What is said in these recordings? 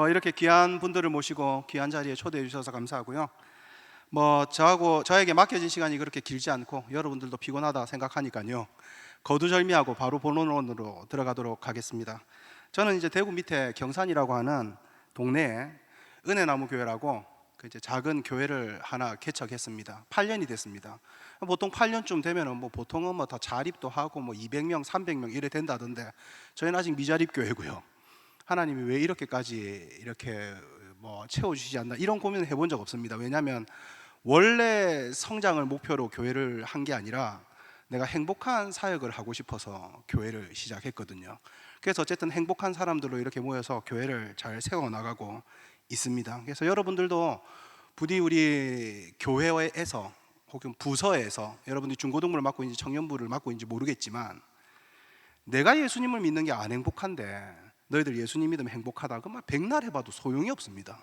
이렇게 귀한 분들을 모시고 귀한 자리에 초대해 주셔서 감사하고요. 저에게 맡겨진 시간이 그렇게 길지 않고 여러분들도 피곤하다 생각하니까요. 거두절미하고 바로 본론으로 들어가도록 하겠습니다. 저는 이제 대구 밑에 경산이라고 하는 동네에 은혜나무 교회라고 이제 작은 교회를 하나 개척했습니다. 8년이 됐습니다. 보통 8년쯤 되면은 보통은 다 자립도 하고 200명, 300명 이래 된다던데 저희는 아직 미자립 교회고요. 하나님이 왜 이렇게까지 이렇게 채워주시지 않나 이런 고민을 해본 적 없습니다. 왜냐하면 원래 성장을 목표로 교회를 한 게 아니라 내가 행복한 사역을 하고 싶어서 교회를 시작했거든요. 그래서 어쨌든 행복한 사람들로 이렇게 모여서 교회를 잘 세워나가고 있습니다. 그래서 여러분들도 부디 우리 교회에서 혹은 부서에서 여러분들이 중고등부를 맡고 있는지 청년부를 맡고 있는지 모르겠지만 내가 예수님을 믿는 게 안 행복한데 너희들 예수님 믿으면 행복하다 그말 백날 해봐도 소용이 없습니다.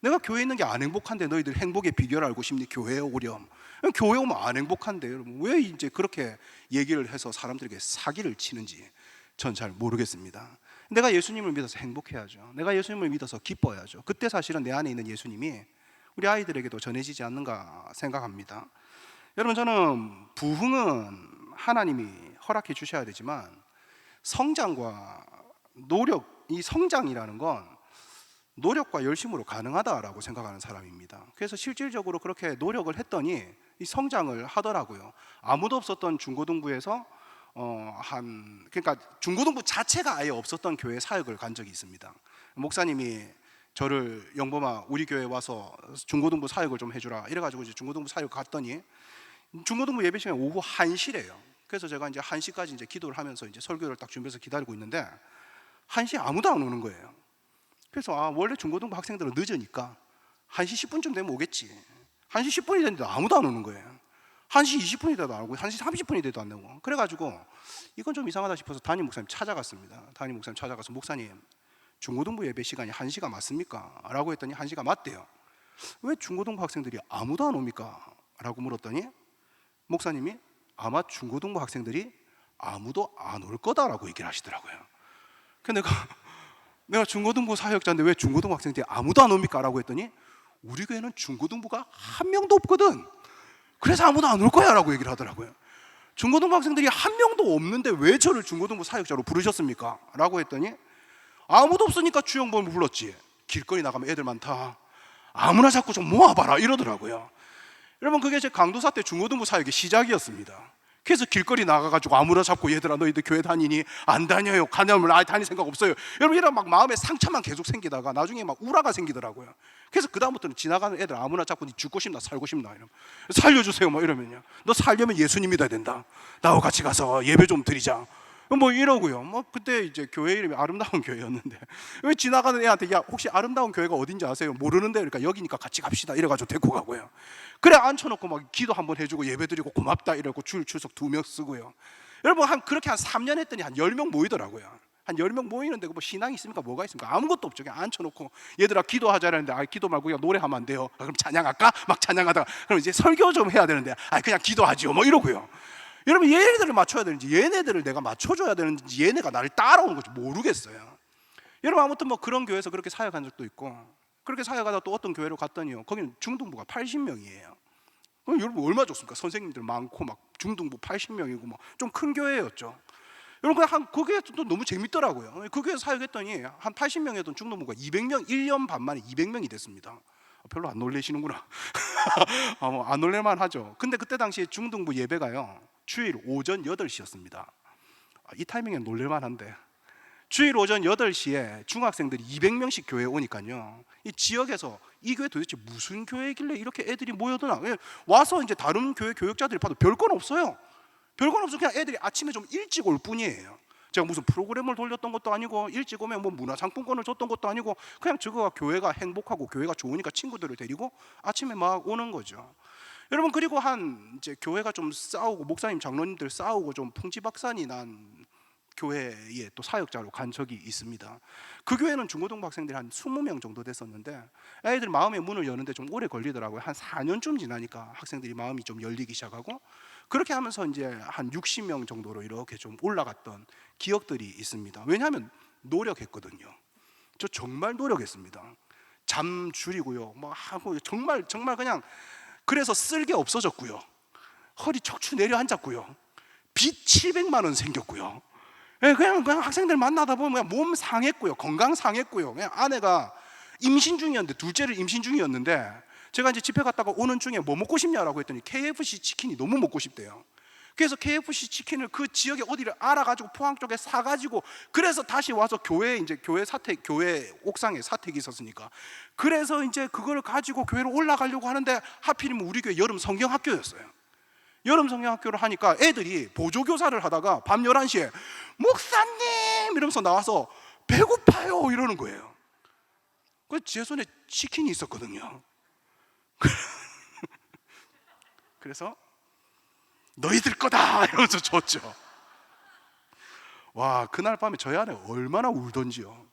내가 교회에 있는 게 안 행복한데 너희들 행복의 비결을 알고 싶니? 교회에 오렴. 교회 오면 안 행복한데 여러분 왜 이제 그렇게 얘기를 해서 사람들에게 사기를 치는지 전 잘 모르겠습니다. 내가 예수님을 믿어서 행복해야죠. 내가 예수님을 믿어서 기뻐야죠. 그때 사실은 내 안에 있는 예수님이 우리 아이들에게도 전해지지 않는가 생각합니다. 여러분 저는 부흥은 하나님이 허락해 주셔야 되지만 성장과 노력, 이 성장이라는 건 노력과 열심으로 가능하다라고 생각하는 사람입니다. 그래서 실질적으로 그렇게 노력을 했더니 이 성장을 하더라고요. 아무도 없었던 중고등부에서 그러니까 중고등부 자체가 아예 없었던 교회 사역을 간 적이 있습니다. 목사님이 저를 영범아 우리 교회 와서 중고등부 사역을 좀 해주라 이래가지고 이제 중고등부 사역 갔더니 중고등부 예배 시간이 오후 1시래요. 그래서 제가 이제 1시까지 이제 기도를 하면서 이제 설교를 딱 준비해서 기다리고 있는데 1시에 아무도 안 오는 거예요. 그래서 원래 중고등부 학생들은 늦으니까 1시 10분쯤 되면 오겠지. 1시 10분이 됐는데 아무도 안 오는 거예요. 1시 20분이 돼도 안 오고 1시 30분이 돼도 안 오고. 그래가지고 이건 좀 이상하다 싶어서 담임 목사님 찾아갔습니다. 담임 목사님 찾아가서 목사님 중고등부 예배 시간이 1시가 맞습니까? 라고 했더니 1시가 맞대요. 왜 중고등부 학생들이 아무도 안 옵니까? 라고 물었더니 목사님이 아마 중고등부 학생들이 아무도 안 올 거다라고 얘기를 하시더라고요. 그래서 내가 중고등부 사역자인데 왜 중고등부 학생들이 아무도 안 옵니까? 라고 했더니 우리 교회는 중고등부가 한 명도 없거든. 그래서 아무도 안 올 거야 라고 얘기를 하더라고요. 중고등부 학생들이 한 명도 없는데 왜 저를 중고등부 사역자로 부르셨습니까? 라고 했더니 아무도 없으니까 주영범을 불렀지. 길거리 나가면 애들 많다. 아무나 자꾸 좀 모아봐라 이러더라고요. 여러분 그게 제 강도사 때 중고등부 사역의 시작이었습니다. 그래서 길거리 나가가지고 아무나 잡고 얘들아 너희들 교회 다니니? 안 다녀요. 가냐면 다닐 생각 없어요. 여러분 이런 막 마음에 상처만 계속 생기다가 나중에 막 우라가 생기더라고요. 그래서 그 다음부터는 지나가는 애들 아무나 잡고 니 죽고 싶나 살고 싶나 이러면 살려주세요 이러면요. 너 살려면 예수님 믿어야 된다. 나하고 같이 가서 예배 좀 드리자. 이러고요. 그때 이제 교회 이름이 아름다운 교회였는데 왜 지나가는 애한테 야 혹시 아름다운 교회가 어딘지 아세요? 모르는데 그러니까 여기니까 같이 갑시다 이래가지고 데리고 가고요. 그래 앉혀놓고 막 기도 한번 해주고 예배 드리고 고맙다 이러고 출석 2명 쓰고요. 여러분 그렇게 한 3년 했더니 한 10명 모이더라고요. 한 10명 모이는데 신앙이 있습니까? 뭐가 있습니까? 아무것도 없죠. 그냥 앉혀놓고 얘들아 기도하자라는데 기도 말고 그냥 노래하면 안 돼요. 그럼 찬양할까? 막 찬양하다가 그럼 이제 설교 좀 해야 되는데 그냥 기도하지요 이러고요. 여러분 얘네들을 맞춰야 되는지 얘네들을 내가 맞춰줘야 되는지 얘네가 나를 따라오는 건지 모르겠어요. 여러분 아무튼 그런 교회에서 그렇게 사역한 적도 있고 그렇게 사역하다 또 어떤 교회로 갔더니요 거기는 중등부가 80명이에요. 그럼 여러분 얼마 좋습니까? 선생님들 많고 막 중등부 80명이고 좀 큰 교회였죠. 여러분 그게 또 너무 재밌더라고요. 그 교회에서 사역했더니 한 80명이었던 중등부가 200명 1년 반 만에 200명이 됐습니다. 별로 안 놀라시는구나. 안 놀랄만 하죠. 근데 그때 당시에 중등부 예배가요 주일 오전 8시였습니다. 이 타이밍에 놀랄만 한데 주일 오전 8시에 중학생들이 200명씩 교회에 오니까요 이 지역에서 이 교회 도대체 무슨 교회길래 이렇게 애들이 모여드나 와서 이제 다른 교회 교육자들이 봐도 별건 없어요. 별건 없어. 그냥 애들이 아침에 좀 일찍 올 뿐이에요. 제가 무슨 프로그램을 돌렸던 것도 아니고 일찍 오면 문화상품권을 줬던 것도 아니고 그냥 저거가 교회가 행복하고 교회가 좋으니까 친구들을 데리고 아침에 막 오는 거죠. 여러분 그리고 이제 교회가 좀 싸우고 목사님 장로님들 싸우고 좀 풍지박산이 난 교회에 또 사역자로 간 적이 있습니다. 그 교회는 중고등부 학생들이 한 20명 정도 됐었는데 애들 마음의 문을 여는데 좀 오래 걸리더라고요. 한 4년쯤 지나니까 학생들이 마음이 좀 열리기 시작하고 그렇게 하면서 이제 한 60명 정도로 이렇게 좀 올라갔던 기억들이 있습니다. 왜냐하면 노력했거든요. 저 정말 노력했습니다. 잠 줄이고요, 뭐 하고 정말 그냥 그래서 쓸 게 없어졌고요. 허리 척추 내려앉았고요. 빚 700만 원 생겼고요. 그냥 학생들 만나다 보면 그냥 몸 상했고요, 건강 상했고요. 그냥 아내가 임신 중이었는데, 둘째를 임신 중이었는데, 제가 이제 집회 갔다가 오는 중에 뭐 먹고 싶냐라고 했더니 KFC 치킨이 너무 먹고 싶대요. 그래서 KFC 치킨을 그 지역에 어디를 알아가지고 포항 쪽에 사가지고, 그래서 다시 와서 교회 옥상에 사택이 있었으니까, 그래서 이제 그걸 가지고 교회로 올라가려고 하는데, 하필이면 우리 교회 여름 성경학교였어요. 여름 성경학교를 하니까 애들이 보조교사를 하다가 밤 11시에 목사님 이러면서 나와서 배고파요 이러는 거예요. 그래서 제 손에 치킨이 있었거든요. 그래서 너희들 거다 이러면서 줬죠. 와, 그날 밤에 저희 아내 얼마나 울던지요.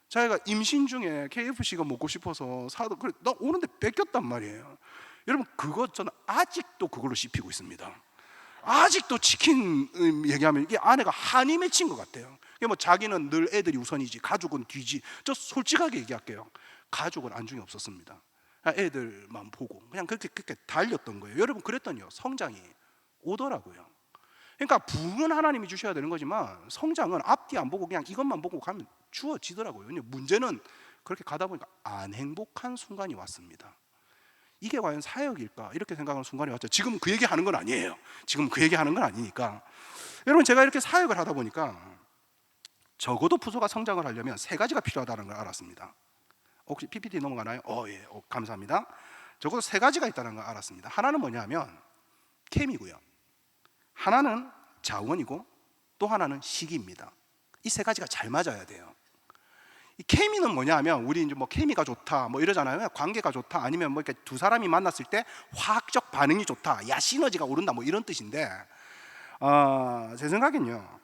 자기가 임신 중에 KFC가 먹고 싶어서 사도, 그래 나 오는데 뺏겼단 말이에요. 여러분, 그거 저는 아직도 그걸로 씹히고 있습니다. 아직도 치킨 얘기하면 이게 아내가 한이 맺힌 것 같아요. 뭐 자기는 늘 애들이 우선이지 가족은 뒤지. 저 솔직하게 얘기할게요. 가족은 안중에 없었습니다. 애들만 보고 그냥 그렇게 달렸던 거예요. 여러분, 그랬더니요, 성장이 오더라고요. 그러니까 부흥은 하나님이 주셔야 되는 거지만 성장은 앞뒤 안 보고 그냥 이것만 보고 가면 주어지더라고요. 근데 문제는 그렇게 가다 보니까 안 행복한 순간이 왔습니다. 이게 과연 사역일까? 이렇게 생각하는 순간이 왔죠. 지금 그 얘기 하는 건 아니에요. 지금 그 얘기 하는 건 아니니까. 여러분, 제가 이렇게 사역을 하다 보니까 적어도 부서가 성장을 하려면 세 가지가 필요하다는 걸 알았습니다. 혹시 PPT 넘어가나요? 예, 감사합니다. 적어도 세 가지가 있다는 걸 알았습니다. 하나는 뭐냐면 케미고요, 하나는 자원이고, 또 하나는 시기입니다. 이 세 가지가 잘 맞아야 돼요. 이 케미는 뭐냐면, 우리 이제 뭐 케미가 좋다 뭐 이러잖아요. 관계가 좋다, 아니면 뭐 이렇게 두 사람이 만났을 때 화학적 반응이 좋다, 야 시너지가 오른다 뭐 이런 뜻인데, 제 생각엔요,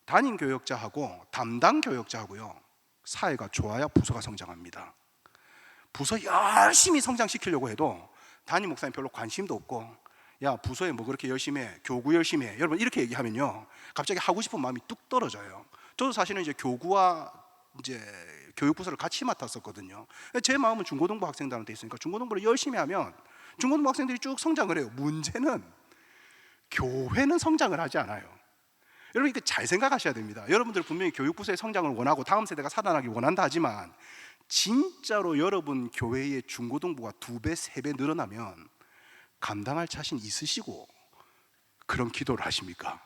담임 교역자하고 담당 교역자하고요 사이가 좋아야 부서가 성장합니다. 부서 열심히 성장시키려고 해도 담임 목사님 별로 관심도 없고, 야 부서에 뭐 그렇게 열심히 해, 교구 열심히 해, 여러분 이렇게 얘기하면요 갑자기 하고 싶은 마음이 뚝 떨어져요. 저도 사실은 이제 교구와 이제 교육부서를 같이 맡았었거든요. 제 마음은 중고등부 학생들한테 있으니까 중고등부를 열심히 하면 중고등부 학생들이 쭉 성장을 해요. 문제는 교회는 성장을 하지 않아요. 여러분, 이거 잘 생각하셔야 됩니다. 여러분들 분명히 교육부서의 성장을 원하고 다음 세대가 살아나길 원한다 하지만, 진짜로 여러분 교회의 중고등부가 2배, 3배 늘어나면 감당할 자신 있으시고 그런 기도를 하십니까?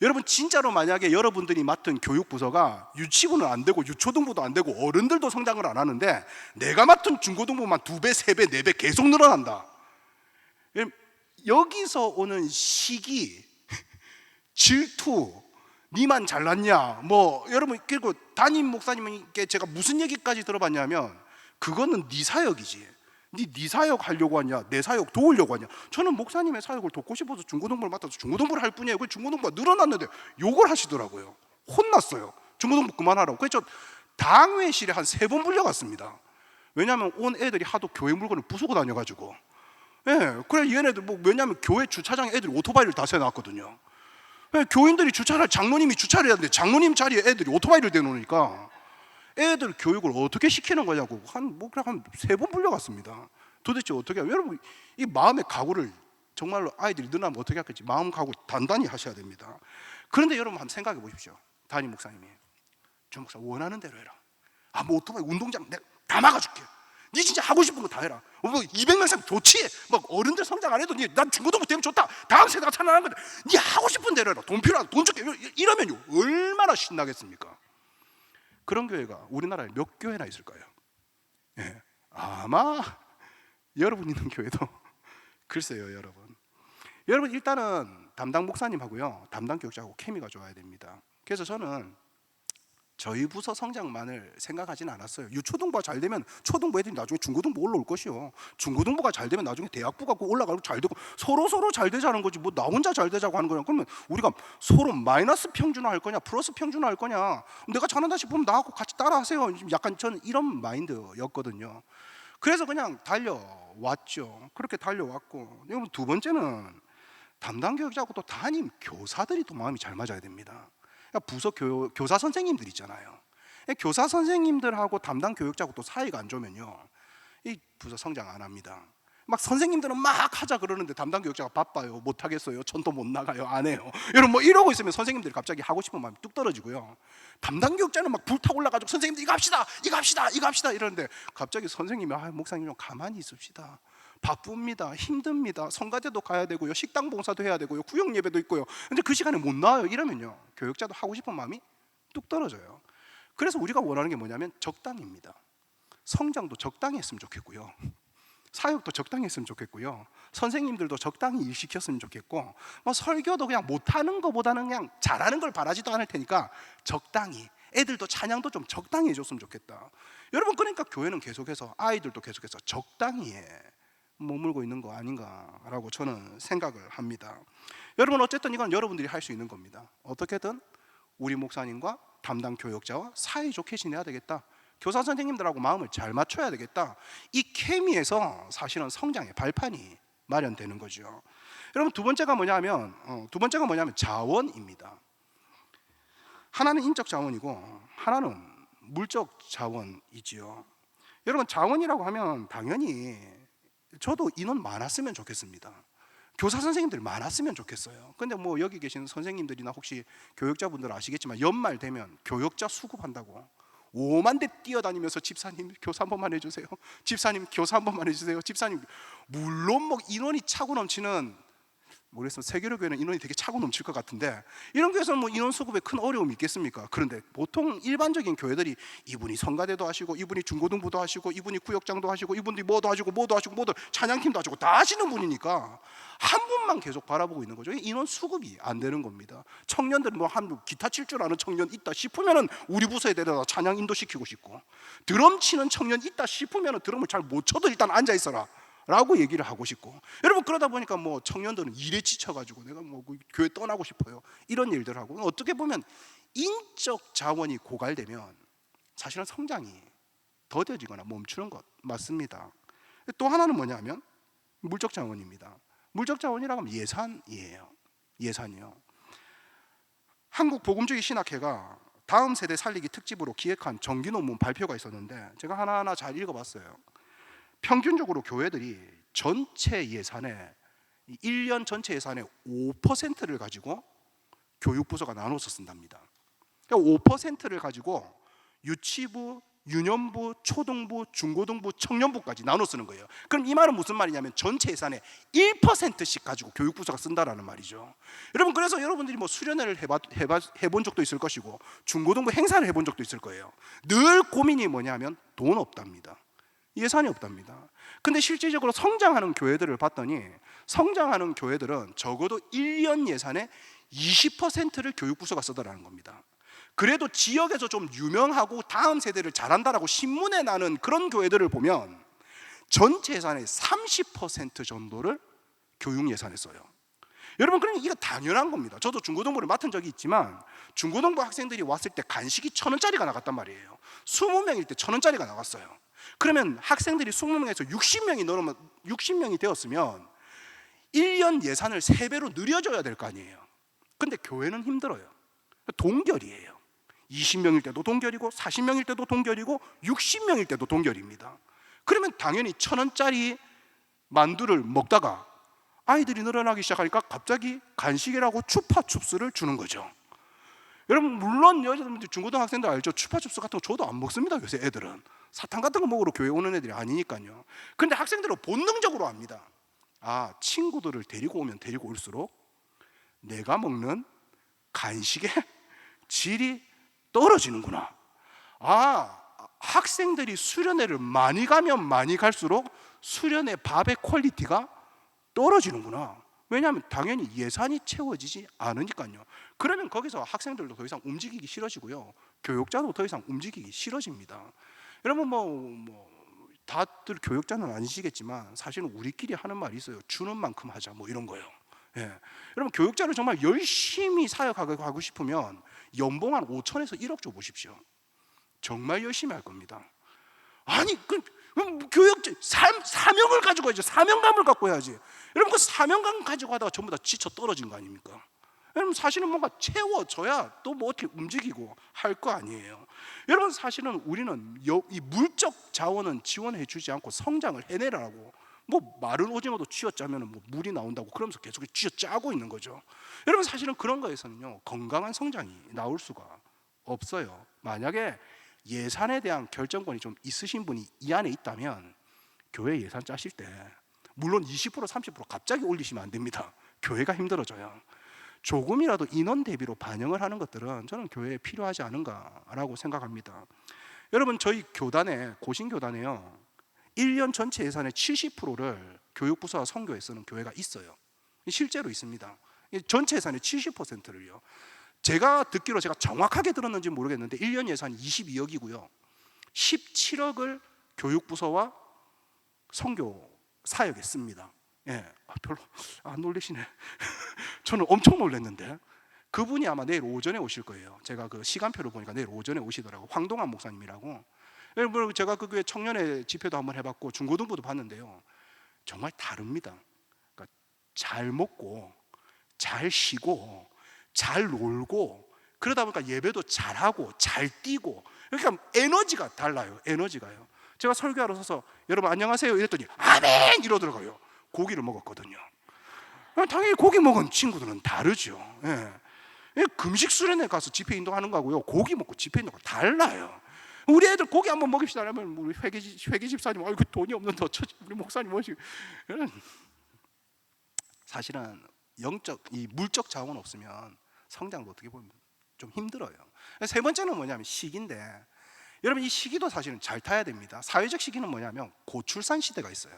여러분, 진짜로 만약에 여러분들이 맡은 교육부서가 유치부는 안 되고 유초등부도 안 되고 어른들도 성장을 안 하는데 내가 맡은 중고등부만 2배, 3배, 4배 계속 늘어난다. 여기서 오는 시기, 질투, 니만 잘났냐, 뭐 여러분, 그리고 담임 목사님께 제가 무슨 얘기까지 들어봤냐면, 그거는 네 사역이지, 네 사역 하려고 하냐, 내 사역 도우려고 하냐. 저는 목사님의 사역을 돕고 싶어서 중고등부를 맡아서 중고등부를 할 뿐이에요. 그 중고등부가 늘어났는데 욕을 하시더라고요. 혼났어요. 중고등부 그만하라고. 그래서 당회실에 한 3번 불려갔습니다. 왜냐하면 온 애들이 하도 교회 물건을 부수고 다녀가지고. 예, 그래 얘네들 뭐, 왜냐하면 교회 주차장에 애들이 오토바이를 다 세워놨거든요. 교인들이 주차를, 장로님이 주차를 해야 되는데 장로님 자리에 애들이 오토바이를 대놓으니까 애들 교육을 어떻게 시키는 거냐고 한 3번 불려갔습니다. 도대체 어떻게 해요? 여러분, 이 마음의 각오를 정말로 아이들이 늘어나면 어떻게 할지 마음 각오 단단히 하셔야 됩니다. 그런데 여러분 한번 생각해 보십시오. 담임 목사님이, 주 목사 원하는 대로 해라. 뭐 오토바이 운동장 내가 다 막아줄게. 네 진짜 하고 싶은 거 다 해라. 뭐 200명 상 좋지. 막 어른들 성장 안 해도 난 중고등부 되면 좋다. 다음 세대가 살아나는 건데 네 하고 싶은 대로 해라. 돈 필요하다. 돈 줄게. 이러면요 얼마나 신나겠습니까? 그런 교회가 우리나라에 몇 교회나 있을까요? 예, 아마 여러분 있는 교회도 글쎄요. 여러분 일단은 담당 목사님하고요 담당 교육자하고 케미가 좋아야 됩니다. 그래서 저는 저희 부서 성장만을 생각하지는 않았어요. 유초등부가 잘 되면 초등부 애들이 나중에 중고등부 올라올 것이요, 중고등부가 잘 되면 나중에 대학부가 올라가고 잘 되고 서로 잘 되자는 거지, 뭐 나 혼자 잘 되자고 하는 거냐. 그러면 우리가 서로 마이너스 평준화 할 거냐 플러스 평준화 할 거냐, 내가 잘한다 싶으면 나하고 같이 따라하세요. 약간 저는 이런 마인드였거든요. 그래서 그냥 달려왔죠. 그렇게 달려왔고, 두 번째는 담당 교육자하고 또 담임 교사들이 또 마음이 잘 맞아야 됩니다. 부서 교사 선생님들 있잖아요. 교사 선생님들하고 담당 교육자하고 또 사이가 안 좋으면요, 이 부서 성장 안 합니다. 막 선생님들은 막 하자 그러는데 담당 교육자가 바빠요, 못 하겠어요, 전도 못 나가요, 안 해요. 여러분 뭐 이러고 있으면 선생님들이 갑자기 하고 싶은 마음이 뚝 떨어지고요. 담당 교육자는 막 불타 올라가지고 선생님들 이거 합시다, 이거 합시다, 이거 합시다 이러는데 갑자기 선생님이 목사님 좀 가만히 있읍시다. 바쁩니다, 힘듭니다, 성가대도 가야 되고요, 식당 봉사도 해야 되고요, 구역 예배도 있고요. 근데 그 시간에 못 나와요. 이러면요, 교육자도 하고 싶은 마음이 뚝 떨어져요. 그래서 우리가 원하는 게 뭐냐면 적당입니다. 성장도 적당히 했으면 좋겠고요, 사역도 적당히 했으면 좋겠고요, 선생님들도 적당히 일 시켰으면 좋겠고, 뭐 설교도 그냥 못하는 것보다는 그냥 잘하는 걸 바라지도 않을 테니까 적당히, 애들도 찬양도 좀 적당히 해줬으면 좋겠다. 여러분, 그러니까 교회는 계속해서, 아이들도 계속해서 적당히에 머물고 있는 거 아닌가라고 저는 생각을 합니다. 여러분, 어쨌든 이건 여러분들이 할 수 있는 겁니다. 어떻게든 우리 목사님과 담당 교육자와 사이좋게 지내야 되겠다, 교사 선생님들하고 마음을 잘 맞춰야 되겠다, 이 케미에서 사실은 성장의 발판이 마련되는 거죠. 여러분, 두 번째가 뭐냐면 자원입니다. 하나는 인적 자원이고 하나는 물적 자원이지요. 여러분, 자원이라고 하면 당연히 저도 인원 많았으면 좋겠습니다. 교사 선생님들 많았으면 좋겠어요. 근데 뭐 여기 계신 선생님들이나 혹시 교육자분들 아시겠지만 연말 되면 교육자 수급한다고 5만 대 뛰어다니면서 집사님 교사 한 번만 해주세요, 집사님 교사 한 번만 해주세요, 집사님. 물론 뭐 인원이 차고 넘치는, 모르겠어요, 세계로교회는 인원이 되게 차고 넘칠 것 같은데 이런 교회에서는 뭐 인원 수급에 큰 어려움이 있겠습니까? 그런데 보통 일반적인 교회들이 이분이 성가대도 하시고, 이분이 중고등부도 하시고, 이분이 구역장도 하시고, 이분이 뭐도 하시고 찬양팀도 하시고 다 하시는 분이니까 한 분만 계속 바라보고 있는 거죠. 인원 수급이 안 되는 겁니다. 청년들은 뭐 한 기타 칠 줄 아는 청년 있다 싶으면은 우리 부서에 데려다 찬양 인도시키고 싶고, 드럼 치는 청년 있다 싶으면은 드럼을 잘 못 쳐도 일단 앉아 있어라 라고 얘기를 하고 싶고, 여러분 그러다 보니까 뭐 청년들은 일에 지쳐가지고 내가 뭐 교회 떠나고 싶어요, 이런 일들 하고, 어떻게 보면 인적 자원이 고갈되면 사실은 성장이 더뎌지거나 멈추는 것 맞습니다. 또 하나는 뭐냐면 물적 자원입니다. 물적 자원이라고 하면 예산이에요. 예산이요. 한국복음주의 신학회가 다음 세대 살리기 특집으로 기획한 정기 논문 발표가 있었는데 제가 하나하나 잘 읽어봤어요. 평균적으로 교회들이 전체 예산의 1년 전체 예산의 5%를 가지고 교육부서가 나눠서 쓴답니다. 그러니까 5%를 가지고 유치부, 유년부, 초등부, 중고등부, 청년부까지 나눠 쓰는 거예요. 그럼 이 말은 무슨 말이냐면 전체 예산의 1%씩 가지고 교육부서가 쓴다라는 말이죠. 여러분, 그래서 여러분들이 뭐 수련회를 해본 적도 있을 것이고 중고등부 행사를 해본 적도 있을 거예요. 늘 고민이 뭐냐면 돈 없답니다. 예산이 없답니다. 근데 실질적으로 성장하는 교회들을 봤더니 성장하는 교회들은 적어도 1년 예산의 20%를 교육부서가 쓰더라는 겁니다. 그래도 지역에서 좀 유명하고 다음 세대를 잘한다라고 신문에 나는 그런 교회들을 보면 전체 예산의 30% 정도를 교육 예산에 써요. 여러분, 그러니 이거 당연한 겁니다. 저도 중고등부를 맡은 적이 있지만 중고등부 학생들이 왔을 때 간식이 1,000원짜리가 나갔단 말이에요. 20명일 때 1,000원짜리가 나갔어요. 그러면 학생들이 20명에서 60명이 되었으면 1년 예산을 3배로 늘려줘야 될 거 아니에요. 근데 교회는 힘들어요. 동결이에요. 20명일 때도 동결이고 40명일 때도 동결이고 60명일 때도 동결입니다. 그러면 당연히 1,000원짜리 만두를 먹다가 아이들이 늘어나기 시작하니까 갑자기 간식이라고 추파춥스를 주는 거죠. 여러분, 물론 여자분들 중고등학생들 알죠? 추파춥스 같은 거 저도 안 먹습니다. 요새 애들은 사탕 같은 거 먹으러 교회 오는 애들이 아니니까요. 근데 학생들은 본능적으로 압니다. 아, 친구들을 데리고 오면 데리고 올수록 내가 먹는 간식의 질이 떨어지는구나. 아, 학생들이 수련회를 많이 가면 많이 갈수록 수련회 밥의 퀄리티가 떨어지는구나. 왜냐하면 당연히 예산이 채워지지 않으니까요. 그러면 거기서 학생들도 더 이상 움직이기 싫어지고요, 교육자도 더 이상 움직이기 싫어집니다. 여러분 다들 교육자는 아니시겠지만 사실은 우리끼리 하는 말이 있어요. 주는 만큼 하자, 뭐 이런 거예요. 예. 여러분, 교육자를 정말 열심히 사역하고 싶으면 연봉 한 5천에서 1억 줘 보십시오. 정말 열심히 할 겁니다. 아니, 교육자 사명을 가지고 해야죠. 사명감을 갖고 해야지. 여러분, 그 사명감 가지고 하다가 전부 다 지쳐 떨어진 거 아닙니까? 여러분 사실은 뭔가 채워져야 또 뭐 어떻게 움직이고 할 거 아니에요. 여러분 사실은 우리는 이 물적 자원은 지원해 주지 않고 성장을 해내라고, 뭐 마른 오징어도 쥐어짜면 뭐 물이 나온다고 그러면서 계속 쥐어짜고 있는 거죠. 여러분 사실은 그런 거에서는요 건강한 성장이 나올 수가 없어요. 만약에 예산에 대한 결정권이 좀 있으신 분이 이 안에 있다면 교회 예산 짜실 때 물론 20% 30% 갑자기 올리시면 안 됩니다. 교회가 힘들어져요. 조금이라도 인원 대비로 반영을 하는 것들은 저는 교회에 필요하지 않은가라고 생각합니다. 여러분 저희 교단에, 고신교단에요 1년 전체 예산의 70%를 교육부서와 선교에 쓰는 교회가 있어요. 실제로 있습니다. 전체 예산의 70%를요. 제가 듣기로, 제가 정확하게 들었는지 모르겠는데 1년 예산이 22억이고요 17억을 교육부서와 선교 사역에 씁니다. 예, 별로 안 놀라시네. 저는 엄청 놀랐는데 그분이 아마 내일 오전에 오실 거예요. 제가 그 시간표를 보니까 내일 오전에 오시더라고. 황동환 목사님이라고. 여러분 제가 그 교회 청년회 집회도 한번 해봤고 중고등부도 봤는데요 정말 다릅니다. 그러니까 잘 먹고 잘 쉬고 잘 놀고 그러다 보니까 예배도 잘하고 잘 뛰고, 그러니까 에너지가 달라요. 에너지가요. 제가 설교하러 서서 여러분 안녕하세요 이랬더니 아멘 이러더라고요. 고기를 먹었거든요. 당연히 고기 먹은 친구들은 다르죠. 예. 금식 수련회 가서 집회 인도하는 거하고요 고기 먹고 집회 인도가 달라요. 우리 애들 고기 한번 먹입시다 하면 우리 회계 집사님 아이고 돈이 없는데 어쩌지, 우리 목사님 오시고. 사실은 영적 이 물적 자원 없으면 성장도 어떻게 보면 좀 힘들어요. 세 번째는 뭐냐면 시기인데, 여러분 이 시기도 사실은 잘 타야 됩니다. 사회적 시기는 뭐냐면 고출산 시대가 있어요.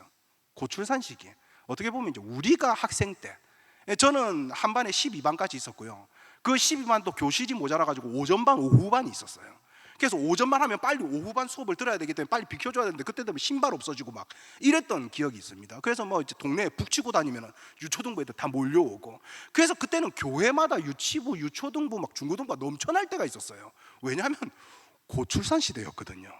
고출산 시기. 어떻게 보면 이제 우리가 학생 때, 저는 한 반에 12반까지 있었고요. 그 12반도 교실이 모자라가지고 오전반, 오후반이 있었어요. 그래서 오전만 하면 빨리 오후반 수업을 들어야 되기 때문에 빨리 비켜줘야 되는데 그때 되면 신발 없어지고 막 이랬던 기억이 있습니다. 그래서 뭐 이제 동네에 북치고 다니면 유초등부 애들 다 몰려오고, 그래서 그때는 교회마다 유치부, 유초등부, 막 중고등부가 넘쳐날 때가 있었어요. 왜냐하면 고출산 시대였거든요.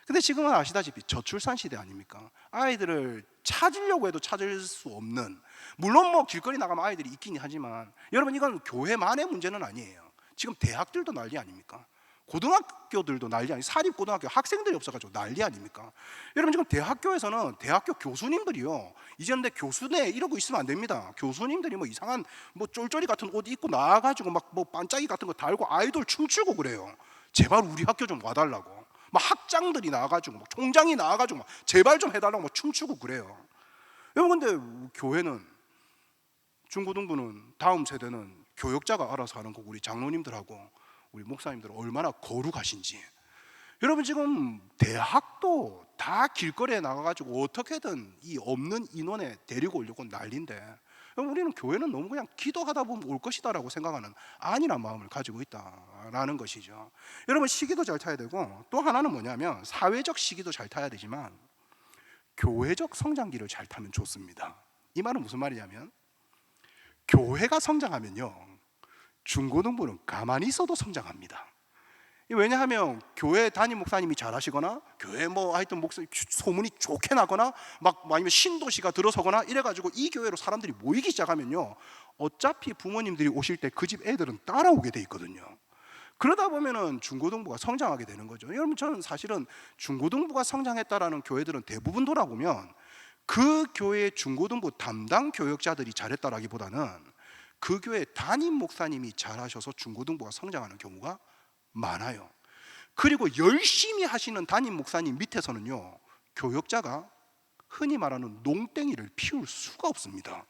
근데 지금은 아시다시피 저출산 시대 아닙니까? 아이들을 찾으려고 해도 찾을 수 없는, 물론 뭐 길거리 나가면 아이들이 있긴 하지만 여러분 이건 교회만의 문제는 아니에요. 지금 대학들도 난리 아닙니까? 고등학교들도 난리 아니, 사립고등학교 학생들이 없어가지고 난리 아닙니까? 여러분 지금 대학교에서는 대학교 교수님들이요 이제는 내 교수네 이러고 있으면 안 됩니다. 교수님들이 뭐 이상한 뭐 쫄쫄이 같은 옷 입고 나와가지고 막 뭐 반짝이 같은 거 달고 아이돌 춤추고 그래요. 제발 우리 학교 좀 와달라고. 막 학장들이 나와가지고 막 총장이 나와가지고 막 제발 좀 해달라고 막 춤추고 그래요. 여러분 근데 교회는, 중고등부는, 다음 세대는 교역자가 알아서 하는 거고 우리 장로님들하고 우리 목사님들은 얼마나 거룩하신지. 여러분 지금 대학도 다 길거리에 나가가지고 어떻게든 이 없는 인원에 데리고 오려고 난리인데, 우리는 교회는 너무 그냥 기도하다 보면 올 것이다라고 생각하는 안일한 마음을 가지고 있다라는 것이죠. 여러분 시기도 잘 타야 되고 또 하나는 뭐냐면 사회적 시기도 잘 타야 되지만 교회적 성장기를 잘 타면 좋습니다. 이 말은 무슨 말이냐면 교회가 성장하면요 중고등부는 가만히 있어도 성장합니다. 왜냐하면 교회 담임 목사님이 잘하시거나 교회 뭐 하여튼 소문이 좋게 나거나 막 아니면 신도시가 들어서거나 이래가지고 이 교회로 사람들이 모이기 시작하면요 어차피 부모님들이 오실 때 그 집 애들은 따라오게 돼 있거든요. 그러다 보면은 중고등부가 성장하게 되는 거죠. 여러분 저는 사실은 중고등부가 성장했다라는 교회들은 대부분 돌아보면 그 교회의 중고등부 담당 교역자들이 잘했다라기보다는 그 교회 담임 목사님이 잘하셔서 중고등부가 성장하는 경우가 많아요. 그리고 열심히 하시는 담임 목사님 밑에서는요 교역자가 흔히 말하는 농땡이를 피울 수가 없습니다.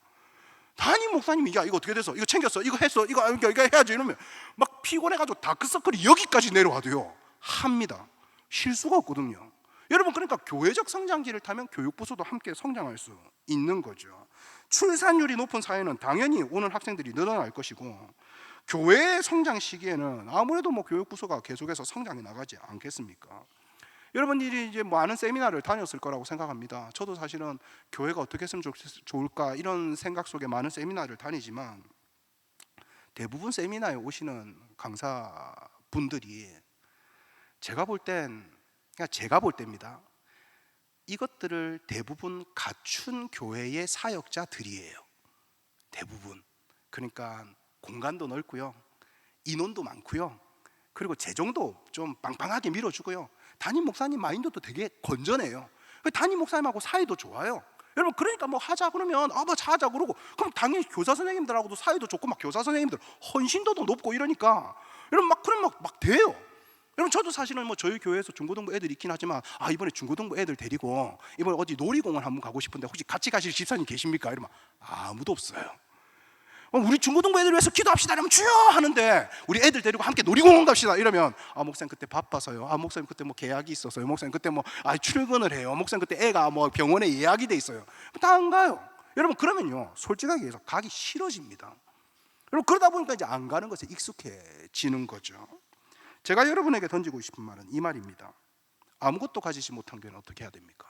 담임 목사님이 야 이거 어떻게 됐어? 이거 챙겼어? 이거 했어? 이거 해야지 이러면 막 피곤해가지고 다크서클이 여기까지 내려와도요 합니다. 실수가 없거든요. 여러분 그러니까 교회적 성장기를 타면 교육부서도 함께 성장할 수 있는 거죠. 출산율이 높은 사회는 당연히 오는 학생들이 늘어날 것이고 교회의 성장 시기에는 아무래도 뭐 교육부서가 계속해서 성장해 나가지 않겠습니까? 여러분들이 이제 많은 세미나를 다녔을 거라고 생각합니다. 저도 사실은 교회가 어떻게 했으면 좋을까 이런 생각 속에 많은 세미나를 다니지만 대부분 세미나에 오시는 강사분들이 제가 볼 때입니다. 이것들을 대부분 갖춘 교회의 사역자들이에요. 대부분. 그러니까 공간도 넓고요, 인원도 많고요, 그리고 재정도 좀 빵빵하게 밀어주고요, 담임 목사님 마인드도 되게 건전해요. 담임 목사님하고 사이도 좋아요. 여러분, 그러니까 뭐 하자 그러면 뭐 하자 그러고, 그럼 당연히 교사 선생님들하고도 사이도 좋고, 막 교사 선생님들 헌신도도 높고 이러니까 여러분 그럼 막 돼요. 여러분, 저도 사실은 뭐 저희 교회에서 중고등부 애들 있긴 하지만 이번에 중고등부 애들 데리고 이번에 어디 놀이공원 한번 가고 싶은데 혹시 같이 가실 집사님 계십니까? 이러면 아무도 없어요. 우리 중고등부 애들 위해서 기도합시다 이러면 주여 하는데, 우리 애들 데리고 함께 놀이공원 갑시다 이러면 목사님 그때 바빠서요, 목사님 그때 뭐 계약이 있어서요, 목사님 그때 뭐 출근을 해요, 목사님 그때 애가 뭐 병원에 예약이 돼 있어요. 다 안 가요. 여러분, 그러면요 솔직하게 얘기해서 가기 싫어집니다. 여러분, 그러다 보니까 이제 안 가는 것에 익숙해지는 거죠. 제가 여러분에게 던지고 싶은 말은 이 말입니다. 아무것도 가지지 못한 교회는 어떻게 해야 됩니까?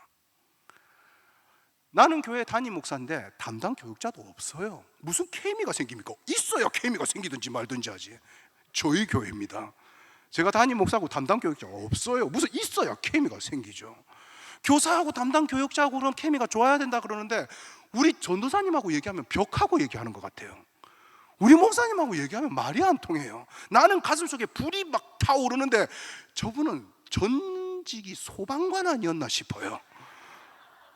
나는 교회 담임 목사인데 담당 교육자도 없어요. 무슨 케미가 생깁니까? 있어야 케미가 생기든지 말든지 하지. 저희 교회입니다. 제가 담임 목사하고 담당 교육자가 없어요. 무슨 있어야 케미가 생기죠. 교사하고 담당 교육자하고 그럼 케미가 좋아야 된다 그러는데, 우리 전도사님하고 얘기하면 벽하고 얘기하는 것 같아요. 우리 목사님하고 얘기하면 말이 안 통해요. 나는 가슴속에 불이 막 타오르는데 저분은 전직이 소방관 아니었나 싶어요.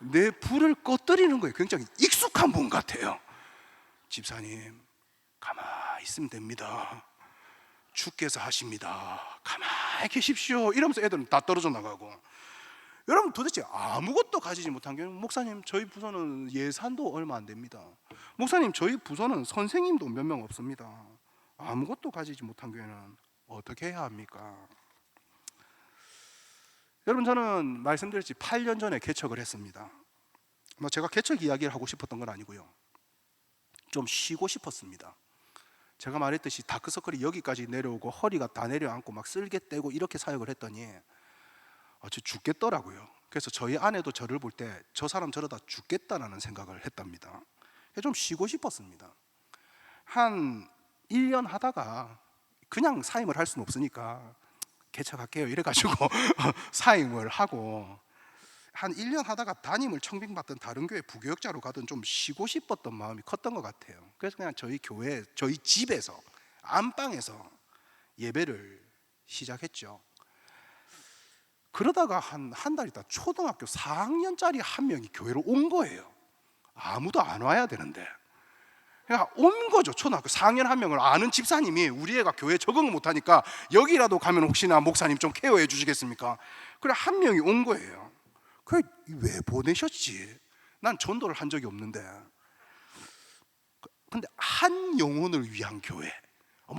내 불을 꺼뜨리는 거에 굉장히 익숙한 분 같아요. 집사님, 가만히 있으면 됩니다. 주께서 하십니다. 가만히 계십시오. 이러면서 애들은 다 떨어져 나가고. 여러분, 도대체 아무것도 가지지 못한 교회는, 목사님 저희 부서는 예산도 얼마 안 됩니다. 목사님 저희 부서는 선생님도 몇 명 없습니다. 아무것도 가지지 못한 교회는 어떻게 해야 합니까? 여러분, 저는 말씀드렸지 8년 전에 개척을 했습니다. 제가 개척 이야기를 하고 싶었던 건 아니고요, 좀 쉬고 싶었습니다. 제가 말했듯이 다크서클이 여기까지 내려오고 허리가 다 내려앉고 막 쓸개 떼고 이렇게 사역을 했더니 저 죽겠더라고요. 그래서 저희 아내도 저를 볼 때 저 사람 저러다 죽겠다라는 생각을 했답니다. 좀 쉬고 싶었습니다. 한 1년 하다가 그냥 사임을 할 수는 없으니까 개척할게요 이래가지고 사임을 하고, 한 1년 하다가 담임을 청빙받던 다른 교회 부교역자로 가던 좀 쉬고 싶었던 마음이 컸던 것 같아요. 그래서 그냥 저희 교회, 저희 집에서 안방에서 예배를 시작했죠. 그러다가 한 달 있다 초등학교 4학년짜리 한 명이 교회로 온 거예요. 아무도 안 와야 되는데 그냥 온 거죠. 초등학교 4학년 한 명을 아는 집사님이 우리 애가 교회에 적응을 못하니까 여기라도 가면 혹시나 목사님 좀 케어해 주시겠습니까? 그래 한 명이 온 거예요. 그래 왜 보내셨지? 난 전도를 한 적이 없는데. 근데 한 영혼을 위한 교회,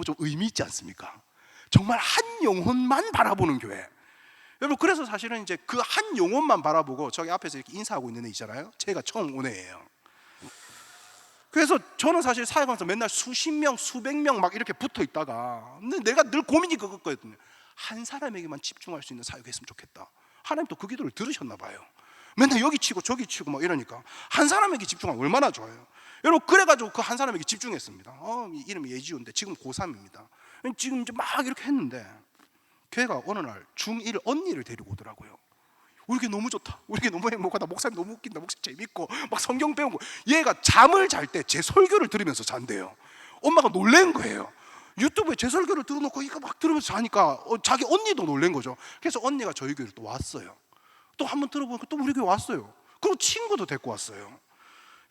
좀 의미 있지 않습니까? 정말 한 영혼만 바라보는 교회. 여러분, 그래서 사실은 이제 그 한 영혼만 바라보고 저기 앞에서 이렇게 인사하고 있는 애 있잖아요. 제가 처음 온 애예요. 그래서 저는 사실 사역하면서 맨날 수십 명, 수백 명 막 이렇게 붙어 있다가, 근데 내가 늘 고민이 그거였거든요. 한 사람에게만 집중할 수 있는 사역했으면 좋겠다. 하나님도 그 기도를 들으셨나 봐요. 맨날 여기 치고 저기 치고 막 이러니까 한 사람에게 집중하면 얼마나 좋아요. 여러분, 그래가지고 그 한 사람에게 집중했습니다. 이름이 예지우인데 지금 고3입니다. 지금 이제 막 이렇게 했는데 걔가 어느 날 중1 언니를 데리고 오더라고요. 우리 게 너무 좋다, 우리 게 너무 행복하다, 목사님 너무 웃긴다, 목사님 재밌고 막 성경 배우고. 얘가 잠을 잘 때 제 설교를 들으면서 잔대요. 엄마가 놀란 거예요. 유튜브에 제 설교를 들어놓고 이거 막 들으면서 자니까 자기 언니도 놀란 거죠. 그래서 언니가 저희 교회를 또 왔어요. 또 한번 들어보니까 또 우리 교회 왔어요. 그리고 친구도 데리고 왔어요.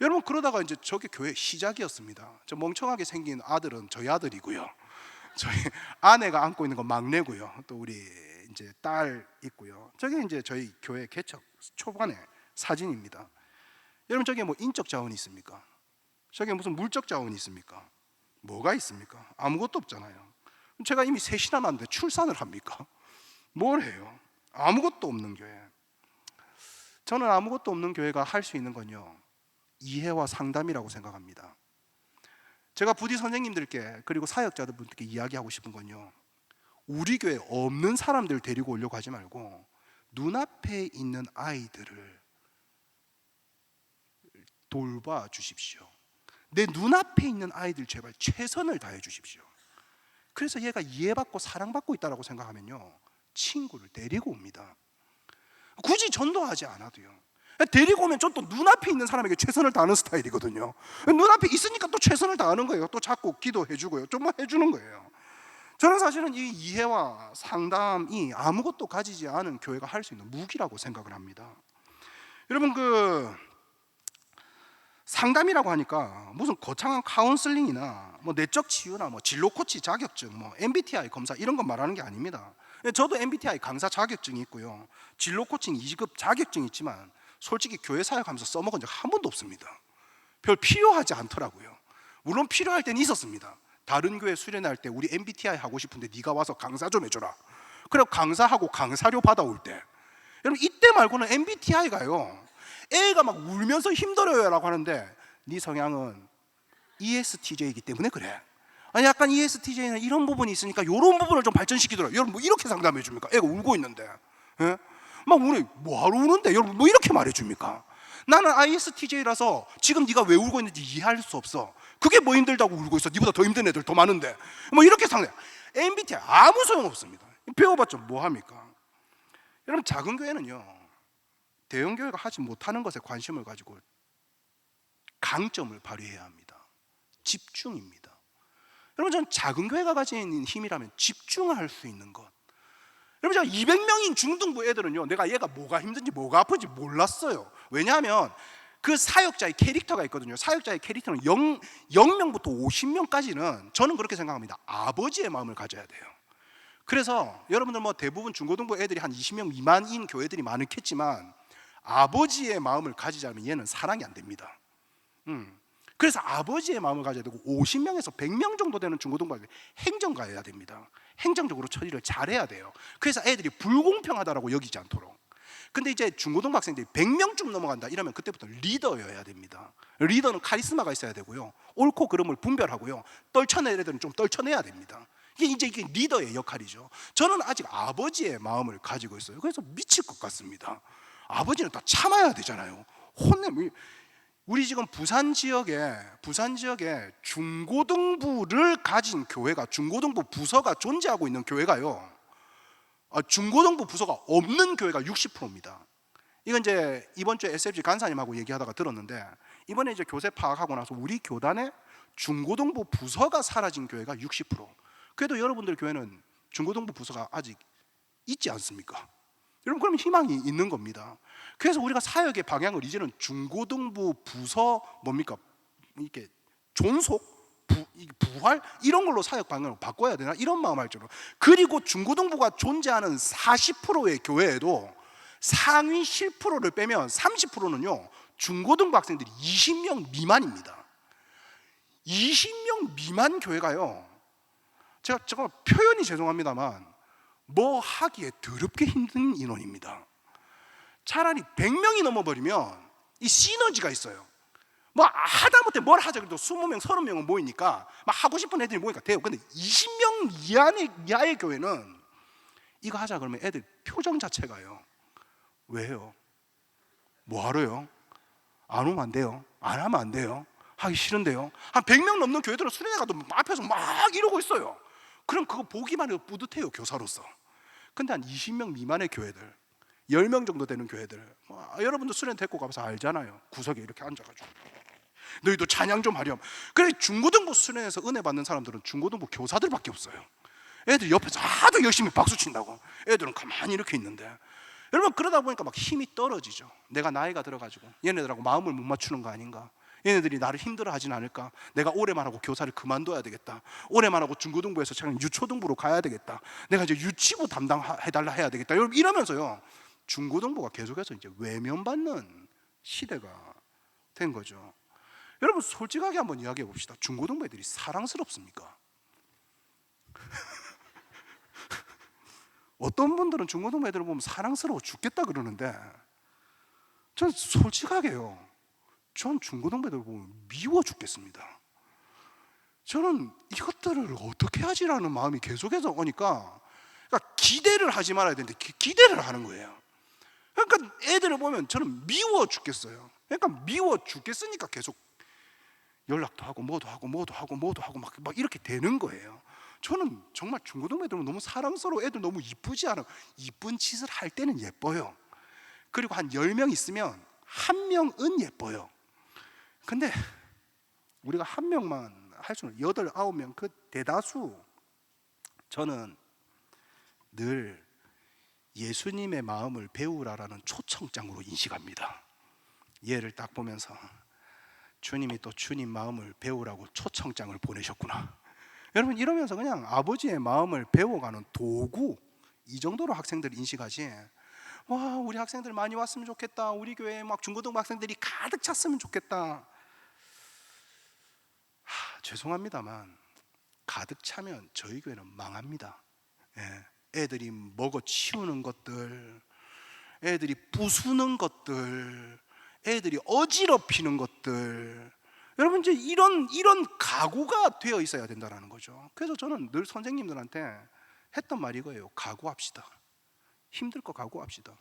여러분, 그러다가 이제 저게 교회 시작이었습니다. 저 멍청하게 생긴 아들은 저희 아들이고요, 저희 아내가 안고 있는 건 막내고요, 또 우리 이제 딸 있고요. 저게 이제 저희 교회 개척 초반의 사진입니다. 여러분, 저게 뭐 인적 자원이 있습니까? 저게 무슨 물적 자원이 있습니까? 뭐가 있습니까? 아무것도 없잖아요. 제가 이미 셋이나 낳았는데 출산을 합니까? 뭘 해요? 아무것도 없는 교회. 저는 아무것도 없는 교회가 할 수 있는 건요, 이해와 상담이라고 생각합니다. 제가 부디 선생님들께 그리고 사역자들분들께 이야기하고 싶은 건요, 우리 교회에 없는 사람들을 데리고 오려고 하지 말고 눈앞에 있는 아이들을 돌봐 주십시오. 내 눈앞에 있는 아이들 제발 최선을 다해 주십시오. 그래서 얘가 이해받고 사랑받고 있다고 생각하면요, 친구를 데리고 옵니다. 굳이 전도하지 않아도요. 데리고 오면 전 또 눈앞에 있는 사람에게 최선을 다하는 스타일이거든요. 눈앞에 있으니까 또 최선을 다하는 거예요. 또 자꾸 기도해주고요, 좀만 해주는 거예요. 저는 사실은 이 이해와 상담이 아무것도 가지지 않은 교회가 할 수 있는 무기라고 생각을 합니다. 여러분, 상담이라고 하니까 무슨 거창한 카운슬링이나 뭐 내적 치유나 뭐 진로 코치 자격증, 뭐 MBTI 검사 이런 거 말하는 게 아닙니다. 저도 MBTI 강사 자격증이 있고요, 진로 코칭 2급 자격증이 있지만 솔직히 교회 사역하면서 써먹은 적 한 번도 없습니다. 별 필요하지 않더라고요. 물론 필요할 때는 있었습니다. 다른 교회 수련할 때 우리 MBTI 하고 싶은데 네가 와서 강사 좀 해줘라. 그래 강사하고 강사료 받아올 때, 여러분 이때 말고는 MBTI가요, 애가 막 울면서 힘들어요 라고 하는데 네 성향은 ESTJ이기 때문에 그래. 아니 약간 ESTJ는 이런 부분이 있으니까 이런 부분을 좀 발전시키더라. 여러분 뭐 이렇게 상담해 줍니까? 애가 울고 있는데, 예? 막 우리 뭐하러 우는데 여러분 뭐 이렇게 말해 줍니까? 나는 ISTJ라서 지금 네가 왜 울고 있는지 이해할 수 없어. 그게 뭐 힘들다고 울고 있어. 네보다 더 힘든 애들 더 많은데. 뭐 이렇게 상담. MBTI 아무 소용 없습니다. 배워봤자 뭐 합니까? 여러분 작은 교회는요, 대형 교회가 하지 못하는 것에 관심을 가지고 강점을 발휘해야 합니다. 집중입니다. 여러분 저는 작은 교회가 가진 힘이라면 집중할 수 있는 것. 여러분 제가 200명인 중등부 애들은요, 내가 얘가 뭐가 힘든지 뭐가 아픈지 몰랐어요. 왜냐하면 그 사역자의 캐릭터가 있거든요. 사역자의 캐릭터는 0명부터 50명까지는 저는 그렇게 생각합니다. 아버지의 마음을 가져야 돼요. 그래서 여러분들 뭐 대부분 중고등부 애들이 한 20명 미만인 교회들이 많겠지만 아버지의 마음을 가지자면 얘는 사랑이 안 됩니다. 그래서 아버지의 마음을 가져야 되고 50명에서 100명 정도 되는 중고등부학교 행정가여야 됩니다. 행정적으로 처리를 잘해야 돼요. 그래서 애들이 불공평하다라고 여기지 않도록. 근데 이제 중고등부 학생들이 100명쯤 넘어간다 이러면 그때부터 리더여야 됩니다. 리더는 카리스마가 있어야 되고요, 옳고 그름을 분별하고요, 떨쳐낼 애들은 좀 떨쳐내야 됩니다. 이게 리더의 역할이죠. 저는 아직 아버지의 마음을 가지고 있어요. 그래서 미칠 것 같습니다. 아버지는 다 참아야 되잖아요. 우리 지금 부산 지역에 중고등부를 가진 교회가, 중고등부 부서가 존재하고 있는 교회가요, 중고등부 부서가 없는 교회가 60%입니다. 이건 이제 이번 주에 SFG 간사님하고 얘기하다가 들었는데, 이번에 이제 교세 파악하고 나서 우리 교단에 중고등부 부서가 사라진 교회가 60%. 그래도 여러분들 교회는 중고등부 부서가 아직 있지 않습니까? 여러분 그러면 희망이 있는 겁니다. 그래서 우리가 사역의 방향을 이제는 중고등부 부서 뭡니까? 이렇게 존속? 부활? 이런 걸로 사역 방향을 바꿔야 되나? 이런 마음 할 줄로. 그리고 중고등부가 존재하는 40%의 교회에도 상위 10%를 빼면 30%는요 중고등부 학생들이 20명 미만입니다. 20명 미만 교회가요, 제가 표현이 죄송합니다만 뭐 하기에 더럽게 힘든 인원입니다. 차라리 100명이 넘어버리면 이 시너지가 있어요. 뭐 하다못해 뭘 하자 그래도 20명, 30명은 모이니까 막 하고 싶은 애들이 모이니까 돼요. 근데 20명 이하의 교회는 이거 하자 그러면 애들 표정 자체가요, 왜요? 뭐 하러요? 안 오면 안 돼요? 안 하면 안 돼요? 하기 싫은데요? 한 100명 넘는 교회들은 수련회 가도 앞에서 막 이러고 있어요. 그럼 그거 보기만 해도 뿌듯해요, 교사로서. 근데 한 20명 미만의 교회들, 10명 정도 되는 교회들, 여러분도 수련 데리고 가서 알잖아요. 구석에 이렇게 앉아가지고 너희도 찬양 좀 하렴. 그래 중고등부 수련에서 은혜 받는 사람들은 중고등부 교사들밖에 없어요. 애들 옆에서 하도 열심히 박수 친다고 애들은 가만히 이렇게 있는데, 여러분 그러다 보니까 막 힘이 떨어지죠. 내가 나이가 들어가지고 얘네들하고 마음을 못 맞추는 거 아닌가, 얘네들이 나를 힘들어하진 않을까, 내가 올해만 하고 교사를 그만둬야 되겠다, 올해만 하고 중고등부에서 차라리 유초등부로 가야 되겠다, 내가 이제 유치부 담당해달라 해야 되겠다, 여러분 이러면서요 중고등부가 계속해서 이제 외면받는 시대가 된 거죠. 여러분 솔직하게 한번 이야기해 봅시다. 중고등부 애들이 사랑스럽습니까? 어떤 분들은 중고등부 애들을 보면 사랑스러워 죽겠다 그러는데, 전 솔직하게요, 전 중고등부 애들 보면 미워 죽겠습니다. 저는 이것들을 어떻게 하지라는 마음이 계속해서 오니까, 그러니까 기대를 하지 말아야 되는데 기대를 하는 거예요. 그러니까 애들을 보면 저는 미워 죽겠어요. 그러니까 미워 죽겠으니까 계속 연락도 하고 뭐도 하고 막 이렇게 되는 거예요. 저는 정말 중고등부 애들은 너무 사랑스러워. 애들 너무 이쁘지 않아? 이쁜 짓을 할 때는 예뻐요. 그리고 한 10명 있으면 한 명은 예뻐요. 근데 우리가 한 명만 할 수는 8, 9명 그 대다수. 저는 늘 예수님의 마음을 배우라라는 초청장으로 인식합니다. 얘를 딱 보면서 주님이 또 주님 마음을 배우라고 초청장을 보내셨구나. 여러분, 이러면서 그냥 아버지의 마음을 배워가는 도구, 이 정도로 학생들 인식하지, 와 우리 학생들 많이 왔으면 좋겠다, 우리 교회에 막 중고등부 학생들이 가득 찼으면 좋겠다. 죄송합니다만 가득 차면 저희 교회는 망합니다. 애들이 먹어 치우는 것들, 애들이 부수는 것들, 애들이 어지럽히는 것들, 여러분 이제 이런 각오가 되어 있어야 된다는 거죠. 그래서 저는 늘 선생님들한테 했던 말이 이거예요. 각오합시다. 힘들 거 각오합시다.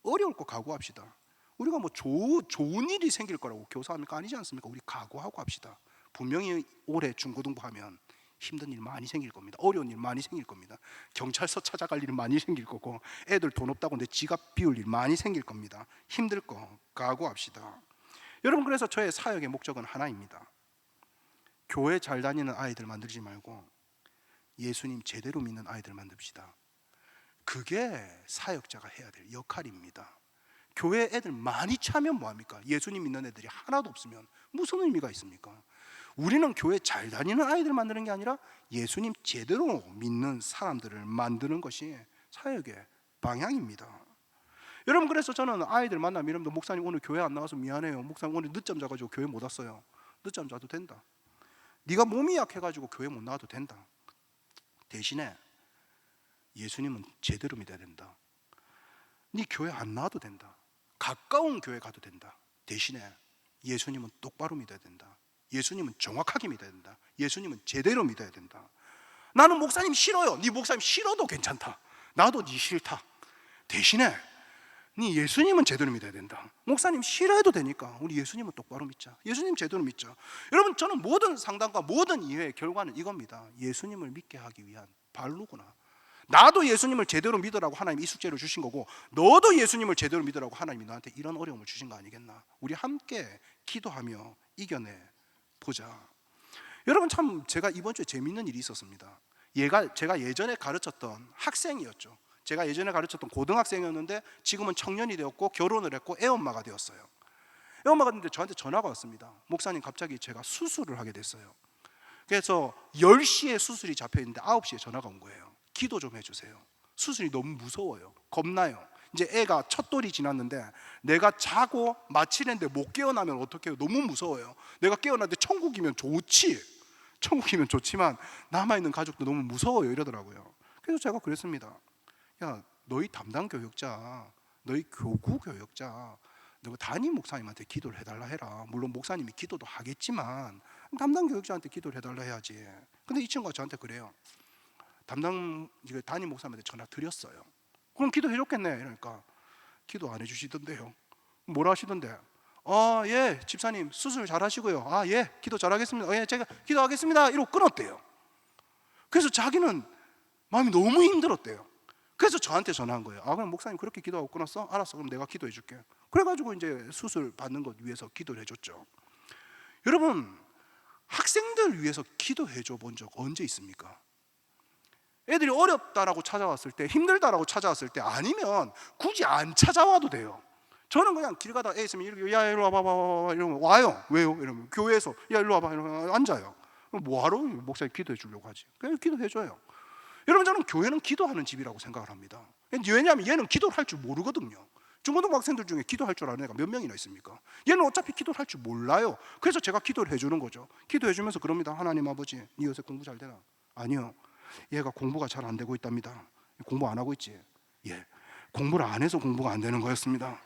어려울 거 각오합시다. 우리가 뭐 좋은 일이 생길 거라고 교사합니까? 아니지 않습니까? 우리 각오하고 합시다. 분명히 올해 중고등부 하면 힘든 일 많이 생길 겁니다. 어려운 일 많이 생길 겁니다. 경찰서 찾아갈 일 많이 생길 거고, 애들 돈 없다고 내 지갑 비울 일 많이 생길 겁니다. 힘들 거 각오합시다. 여러분, 그래서 저의 사역의 목적은 하나입니다. 교회 잘 다니는 아이들 만들지 말고 예수님 제대로 믿는 아이들 만듭시다. 그게 사역자가 해야 될 역할입니다. 교회 애들 많이 차면 뭐합니까? 예수님 믿는 애들이 하나도 없으면 무슨 의미가 있습니까? 우리는 교회 잘 다니는 아이들 만드는 게 아니라 예수님 제대로 믿는 사람들을 만드는 것이 사역의 방향입니다. 여러분, 그래서 저는 아이들 만나면 이러면, 목사님 오늘 교회 안 나와서 미안해요, 목사님 오늘 늦잠 자가지고 교회 못 왔어요. 늦잠 자도 된다. 네가 몸이 약해가지고 교회 못 나와도 된다. 대신에 예수님은 제대로 믿어야 된다. 네 교회 안 나와도 된다. 가까운 교회 가도 된다. 대신에 예수님은 똑바로 믿어야 된다. 예수님은 정확하게 믿어야 된다. 예수님은 제대로 믿어야 된다. 나는 목사님 싫어요. 네 목사님 싫어도 괜찮다. 나도 네 싫다. 대신에 네 예수님은 제대로 믿어야 된다. 목사님 싫어해도 되니까 우리 예수님은 똑바로 믿자. 예수님 제대로 믿자. 여러분, 저는 모든 상담과 모든 이해의 결과는 이겁니다. 예수님을 믿게 하기 위한 발로구나. 나도 예수님을 제대로 믿으라고 하나님이 이 숙제를 주신 거고, 너도 예수님을 제대로 믿으라고 하나님이 너한테 이런 어려움을 주신 거 아니겠나. 우리 함께 기도하며 이겨내 보자. 여러분, 참 제가 이번 주에 재밌는 일이 있었습니다. 제가 예전에 가르쳤던 학생이었죠. 제가 예전에 가르쳤던 고등학생이었는데 지금은 청년이 되었고 결혼을 했고 애엄마가 되었어요. 애엄마가 됐는데 저한테 전화가 왔습니다. 목사님, 갑자기 제가 수술을 하게 됐어요. 그래서 10시에 수술이 잡혀있는데 9시에 전화가 온 거예요. 기도 좀 해주세요. 수술이 너무 무서워요. 겁나요. 이제 애가 첫 돌이 지났는데 내가 자고 마치는데 못 깨어나면 어떡해요. 너무 무서워요. 내가 깨어났는데 천국이면 좋지만 남아있는 가족도 너무 무서워요 이러더라고요. 그래서 제가 그랬습니다. 야, 너희 담당 교역자, 너희 교구 교역자, 너 담임 목사님한테 기도를 해달라 해라. 물론 목사님이 기도도 하겠지만 담당 교역자한테 기도를 해달라 해야지. 근데 이 친구가 저한테 그래요. 담임 목사님한테 전화 드렸어요. 그럼 기도해 줬겠네. 이러니까 기도 안 해주시던데요. 뭐라 하시던데? 예, 집사님 수술 잘 하시고요. 예, 기도 잘하겠습니다. 예, 제가 기도하겠습니다. 이러고 끊었대요. 그래서 자기는 마음이 너무 힘들었대요. 그래서 저한테 전화한 거예요. 그럼 목사님 그렇게 기도하고 끊었어? 알았어, 그럼 내가 기도해 줄게. 그래가지고 이제 수술 받는 것 위해서 기도를 해줬죠. 여러분, 학생들 위해서 기도해 줘 본 적 언제 있습니까? 애들이 어렵다라고 찾아왔을 때, 힘들다라고 찾아왔을 때, 아니면 굳이 안 찾아와도 돼요. 저는 그냥 길 가다 애 있으면 이렇게, 야 일로 와봐 이러면 와요. 왜요? 이러면 교회에서 야 일로 와봐 이러면 앉아요. 뭐하러? 목사님 기도해 주려고 하지. 그냥 기도해 줘요. 여러분, 저는 교회는 기도하는 집이라고 생각을 합니다. 왜냐하면 얘는 기도를 할 줄 모르거든요. 중고등부 학생들 중에 기도할 줄 아는 애가 몇 명이나 있습니까? 얘는 어차피 기도를 할 줄 몰라요. 그래서 제가 기도를 해주는 거죠. 기도해 주면서 그럽니다. 하나님 아버지, 네 요새 공부 잘 되나? 아니요, 얘가 공부가 잘 안 되고 있답니다. 공부 안 하고 있지? 예, 공부를 안 해서 공부가 안 되는 거였습니다.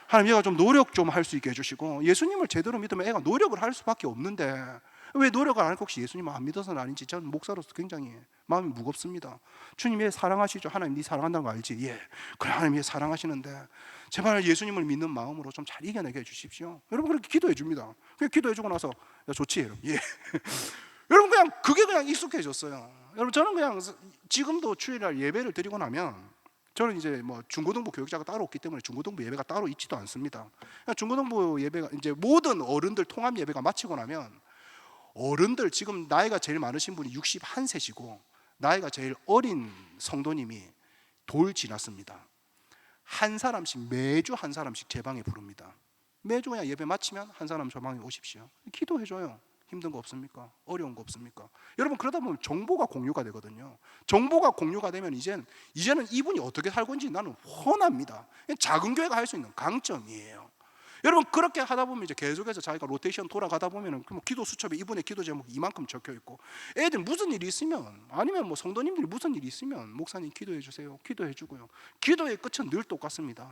하나님, 얘가 좀 노력 좀 할 수 있게 해주시고, 예수님을 제대로 믿으면 애가 노력을 할 수밖에 없는데 왜 노력을 안 하고 혹시 예수님을 안 믿어서는 아닌지 저는 목사로서 굉장히 마음이 무겁습니다. 주님 얘 사랑하시죠? 하나님 네 사랑한다는 거 알지? 예, 그래 하나님 얘 사랑하시는데 제발 예수님을 믿는 마음으로 좀 잘 이겨내게 해주십시오. 여러분, 그렇게 기도해 줍니다. 그냥 기도해 주고 나서 야 좋지? 여러분, 예. 여러분, 그냥 그게 그냥 익숙해졌어요. 여러분, 저는 그냥 지금도 주일날 예배를 드리고 나면 저는 이제 뭐 중고등부 교육자가 따로 없기 때문에 중고등부 예배가 따로 있지도 않습니다. 중고등부 예배가 이제 모든 어른들 통합 예배가 마치고 나면 어른들, 지금 나이가 제일 많으신 분이 61세시고 나이가 제일 어린 성도님이 돌 지났습니다. 한 사람씩, 매주 한 사람씩 제 방에 부릅니다. 매주 그냥 예배 마치면 한 사람 저 방에 오십시오. 기도해줘요. 힘든 거 없습니까? 어려운 거 없습니까? 여러분, 그러다 보면 정보가 공유가 되거든요. 정보가 공유가 되면 이제는 이분이 어떻게 살고 있는지 나는 훤합니다. 작은 교회가 할 수 있는 강점이에요. 여러분, 그렇게 하다 보면 이제 계속해서 자기가 로테이션 돌아가다 보면은 뭐 기도 수첩에 이분의 기도 제목이 이만큼 적혀 있고, 애들 무슨 일이 있으면, 아니면 뭐 성도님들이 무슨 일이 있으면 목사님 기도해 주세요. 기도해 주고요. 기도의 끝은 늘 똑같습니다.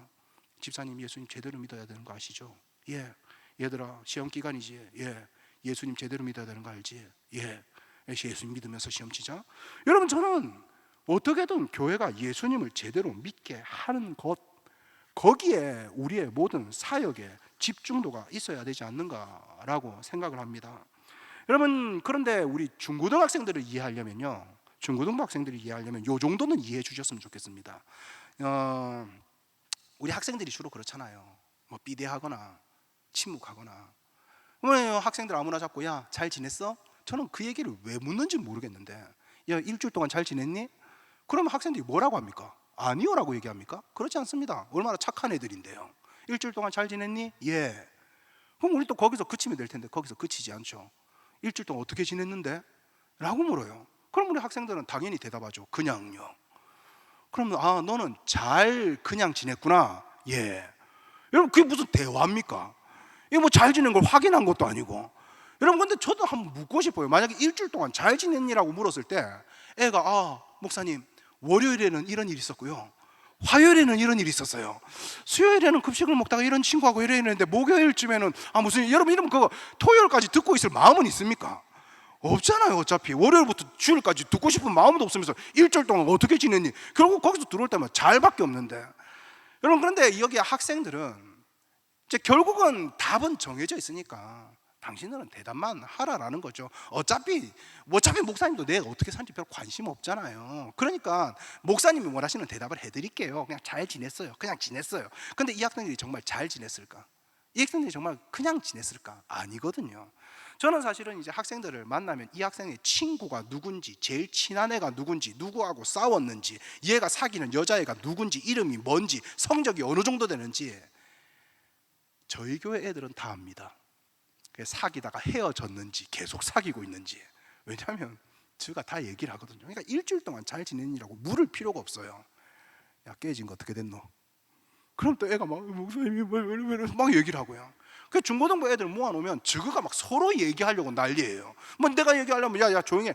집사님, 예수님 제대로 믿어야 되는 거 아시죠? 예. 얘들아, 시험 기간이지. 예. 예수님 제대로 믿어야 되는 거 알지? 예. 예수님 믿으면서 시험 치자. 여러분, 저는 어떻게든 교회가 예수님을 제대로 믿게 하는 것, 거기에 우리의 모든 사역에 집중도가 있어야 되지 않는가라고 생각을 합니다. 여러분, 그런데 우리 중고등학생들을 이해하려면요, 중고등부 학생들을 이해하려면 요 정도는 이해해 주셨으면 좋겠습니다. 우리 학생들이 주로 그렇잖아요. 뭐 비대하거나 침묵하거나. 학생들 아무나 잡고 야, 잘 지냈어? 저는 그 얘기를 왜 묻는지 모르겠는데, 야, 일주일 동안 잘 지냈니? 그러면 학생들이 뭐라고 합니까? 아니요 라고 얘기합니까? 그렇지 않습니다. 얼마나 착한 애들인데요. 일주일 동안 잘 지냈니? 예. 그럼 우리 또 거기서 그치면 될 텐데 거기서 그치지 않죠. 일주일 동안 어떻게 지냈는데? 라고 물어요. 그럼 우리 학생들은 당연히 대답하죠. 그냥요. 그러면 아, 너는 잘 그냥 지냈구나. 예. 여러분, 그게 무슨 대화입니까? 이게 뭐 잘 지낸 걸 확인한 것도 아니고. 여러분, 근데 저도 한번 묻고 싶어요. 만약에 일주일 동안 잘 지냈니라고 물었을 때 애가 아, 목사님, 월요일에는 이런 일이 있었고요, 화요일에는 이런 일이 있었어요, 수요일에는 급식을 먹다가 이런 친구하고 이랬는데 목요일쯤에는 아 무슨, 여러분 이러면 그거 토요일까지 듣고 있을 마음은 있습니까? 없잖아요. 어차피 월요일부터 주일까지 듣고 싶은 마음도 없으면서 일주일 동안 어떻게 지냈니? 결국 거기서 들어올 때만 잘밖에 없는데. 여러분, 그런데 여기 학생들은 이제 결국은 답은 정해져 있으니까 당신들은 대답만 하라라는 거죠. 어차피 목사님도 내가 어떻게 사는지 별 관심 없잖아요. 그러니까 목사님이 원하시는 대답을 해드릴게요. 그냥 잘 지냈어요. 그냥 지냈어요. 근데 이 학생들이 정말 잘 지냈을까? 이 학생들이 정말 그냥 지냈을까? 아니거든요. 저는 사실은 이제 학생들을 만나면 이 학생의 친구가 누군지, 제일 친한 애가 누군지, 누구하고 싸웠는지, 얘가 사귀는 여자애가 누군지, 이름이 뭔지, 성적이 어느 정도 되는지 저희 교회 애들은 다 압니다. 사귀다가 헤어졌는지 계속 사귀고 있는지. 왜냐하면 저가 다 얘기를 하거든요. 그러니까 일주일 동안 잘 지냈니라고 물을 필요가 없어요. 야, 깨진 거 어떻게 됐노? 그럼 또 애가 막 목사님이 막 얘기를 하고요. 그 중고등부 애들 모아놓으면 저거가 막 서로 얘기하려고 난리예요. 뭐 내가 얘기하려면 야 조용해.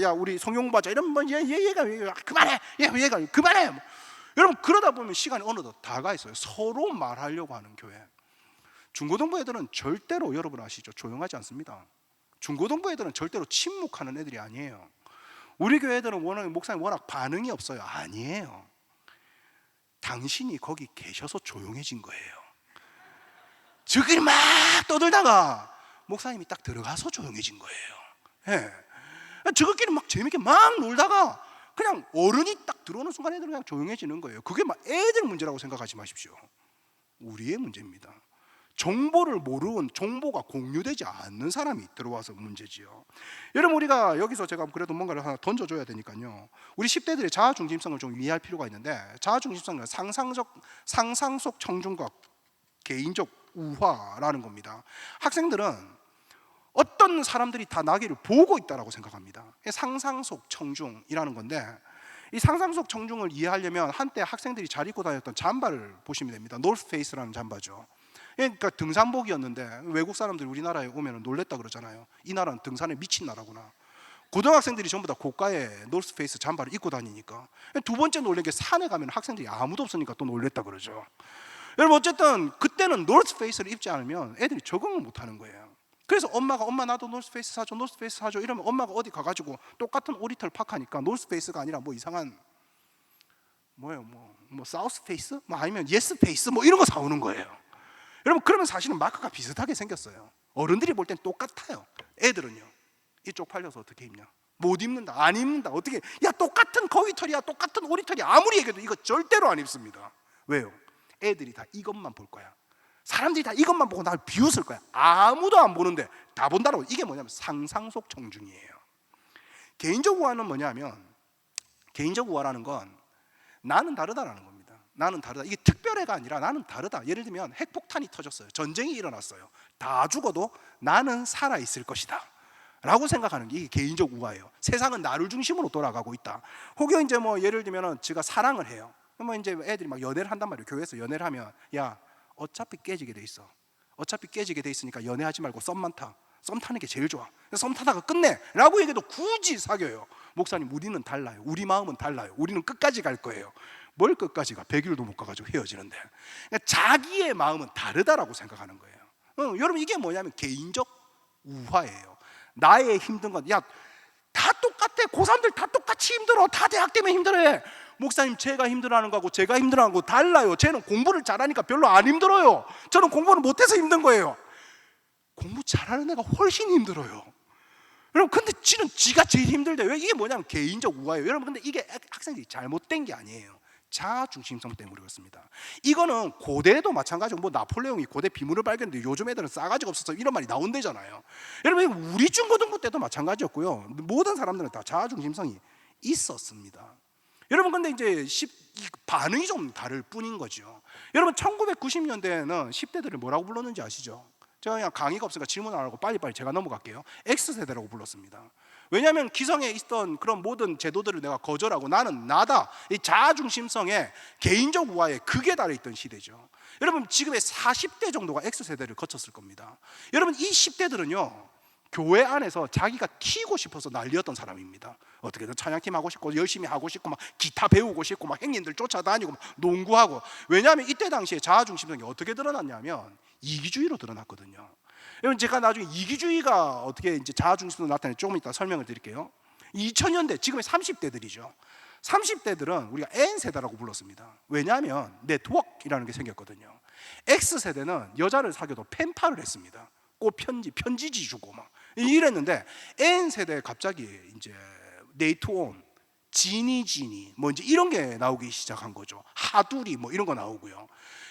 야 우리 성용바자 이런 뭐 얘가 그만해. 얘가 그만해. 여러분, 그러다 보면 시간이 어느덧 다 가 있어요. 서로 말하려고 하는 교회. 중고등부 애들은 절대로, 여러분 아시죠? 조용하지 않습니다. 중고등부 애들은 절대로 침묵하는 애들이 아니에요. 우리 교회 애들은 목사님 워낙 반응이 없어요. 아니에요. 당신이 거기 계셔서 조용해진 거예요. 저기 막 떠들다가 목사님이 딱 들어가서 조용해진 거예요. 예. 저것끼리 막 재밌게 막 놀다가 그냥 어른이 딱 들어오는 순간 애들은 그냥 조용해지는 거예요. 그게 막 애들 문제라고 생각하지 마십시오. 우리의 문제입니다. 정보를 모르는, 정보가 공유되지 않는 사람이 들어와서 문제지요. 여러분, 우리가 여기서 제가 그래도 뭔가를 하나 던져줘야 되니까요, 우리 10대들의 자아중심성을 좀 이해할 필요가 있는데, 자아중심성은 상상 속 청중과 개인적 우화라는 겁니다. 학생들은 어떤 사람들이 다 나기를 보고 있다라고 생각합니다. 상상 속 청중이라는 건데, 이 상상 속 청중을 이해하려면 한때 학생들이 잘 입고 다녔던 잠바를 보시면 됩니다. 노스페이스라는 잠바죠. 그러니까 등산복이었는데 외국 사람들이 우리나라에 오면 놀랬다 그러잖아요. 이 나라는 등산에 미친 나라구나. 고등학생들이 전부 다 고가의 노스페이스 잠바를 입고 다니니까. 두 번째 놀란 게 산에 가면 학생들이 아무도 없으니까 또 놀랬다 그러죠. 여러분, 어쨌든 그때는 노스페이스를 입지 않으면 애들이 적응을 못하는 거예요. 그래서 엄마가 엄마 나도 노스페이스 사줘, 노스페이스 사줘 이러면 엄마가 어디 가가지고 똑같은 오리털 팍하니까 노스페이스가 아니라 뭐 이상한 뭐예요, 뭐 사우스페이스, 뭐 아니면 예스페이스 뭐 이런 거 사오는 거예요. 여러분, 그러면 사실은 마크가 비슷하게 생겼어요. 어른들이 볼 땐 똑같아요. 애들은요, 이쪽 팔려서 어떻게 입냐? 못 입는다, 안 입는다. 어떻게? 야, 똑같은 거위털이야, 똑같은 오리털이 아무리 얘기해도 이거 절대로 안 입습니다. 왜요? 애들이 다 이것만 볼 거야. 사람들이 다 이것만 보고 날 비웃을 거야. 아무도 안 보는데 다 본다라고. 이게 뭐냐면 상상 속 청중이에요. 개인적 우화는 뭐냐면, 개인적 우화라는 건 나는 다르다라는 겁니다. 나는 다르다. 이게 특별해가 아니라 나는 다르다. 예를 들면 핵폭탄이 터졌어요. 전쟁이 일어났어요. 다 죽어도 나는 살아 있을 것이다 라고 생각하는 게 이게 개인적 우화예요. 세상은 나를 중심으로 돌아가고 있다. 혹여 이제 뭐 예를 들면은 제가 사랑을 해요. 뭐 이제 애들이 막 연애를 한단 말이에요. 교회에서 연애를 하면, 야, 어차피 깨지게 돼 있어. 어차피 깨지게 돼 있으니까 연애하지 말고 썸만 타. 썸 타는 게 제일 좋아. 썸 타다가 끝내 라고 얘기해도 굳이 사귀어요. 목사님, 우리는 달라요. 우리 마음은 달라요. 우리는 끝까지 갈 거예요. 뭘 끝까지 가? 100일도 못 가가지고 헤어지는데. 그러니까 자기의 마음은 다르다라고 생각하는 거예요. 여러분, 이게 뭐냐면 개인적 우화예요. 나의 힘든 건, 야, 다 똑같아. 고3들 다 똑같이 힘들어. 다 대학 때문에 힘들어해. 목사님, 제가 힘들어하는 거하고 제가 힘들어하는 거 달라요. 쟤는 공부를 잘하니까 별로 안 힘들어요. 저는 공부를 못해서 힘든 거예요. 공부 잘하는 애가 훨씬 힘들어요. 여러분, 근데 지가 제일 힘들대. 왜? 이게 뭐냐면 개인적 우화예요. 여러분, 근데 이게 학생들이 잘못된 게 아니에요. 자아 중심성 때문에 그렇습니다. 이거는 고대에도 마찬가지고, 뭐 나폴레옹이 고대 비문을 발견했는데 요즘 애들은 싸가지가 없어서 이런 말이 나온대잖아요. 여러분, 우리 중고등부 때도 마찬가지였고요. 모든 사람들은 다 자아 중심성이 있었습니다. 여러분, 근데 이제 반응이 좀 다를 뿐인 거죠. 여러분, 1990년대에는 10대들을 뭐라고 불렀는지 아시죠? 제가 그냥 강의가 없으니까 질문 안 하고 빨리빨리 제가 넘어갈게요. X세대라고 불렀습니다. 왜냐하면 기성에 있던 그런 모든 제도들을 내가 거절하고 나는 나다, 이 자아중심성에 개인적 우화에 극에 달해 있던 시대죠. 여러분, 지금의 40대 정도가 X세대를 거쳤을 겁니다. 여러분, 이 10대들은요 교회 안에서 자기가 튀고 싶어서 난리였던 사람입니다. 어떻게든 찬양팀 하고 싶고 열심히 하고 싶고 막 기타 배우고 싶고 막 형님들 쫓아다니고 막 농구하고. 왜냐하면 이때 당시에 자아중심성이 어떻게 드러났냐면 이기주의로 드러났거든요. 여러분, 제가 나중에 이기주의가 어떻게 이제 자아중심으로 나타나는지 조금 이따 설명을 드릴게요. 2000년대, 지금의 30대들이죠. 30대들은 우리가 N세대라고 불렀습니다. 왜냐하면 네트워크라는 게 생겼거든요. X세대는 여자를 사귀어도 펜팔을 했습니다. 꼭 편지지 주고 막 이랬는데, N세대에 갑자기 이제 네이트온, 지니 뭐 이제 이런 게 나오기 시작한 거죠. 하두리 뭐 이런 거 나오고요.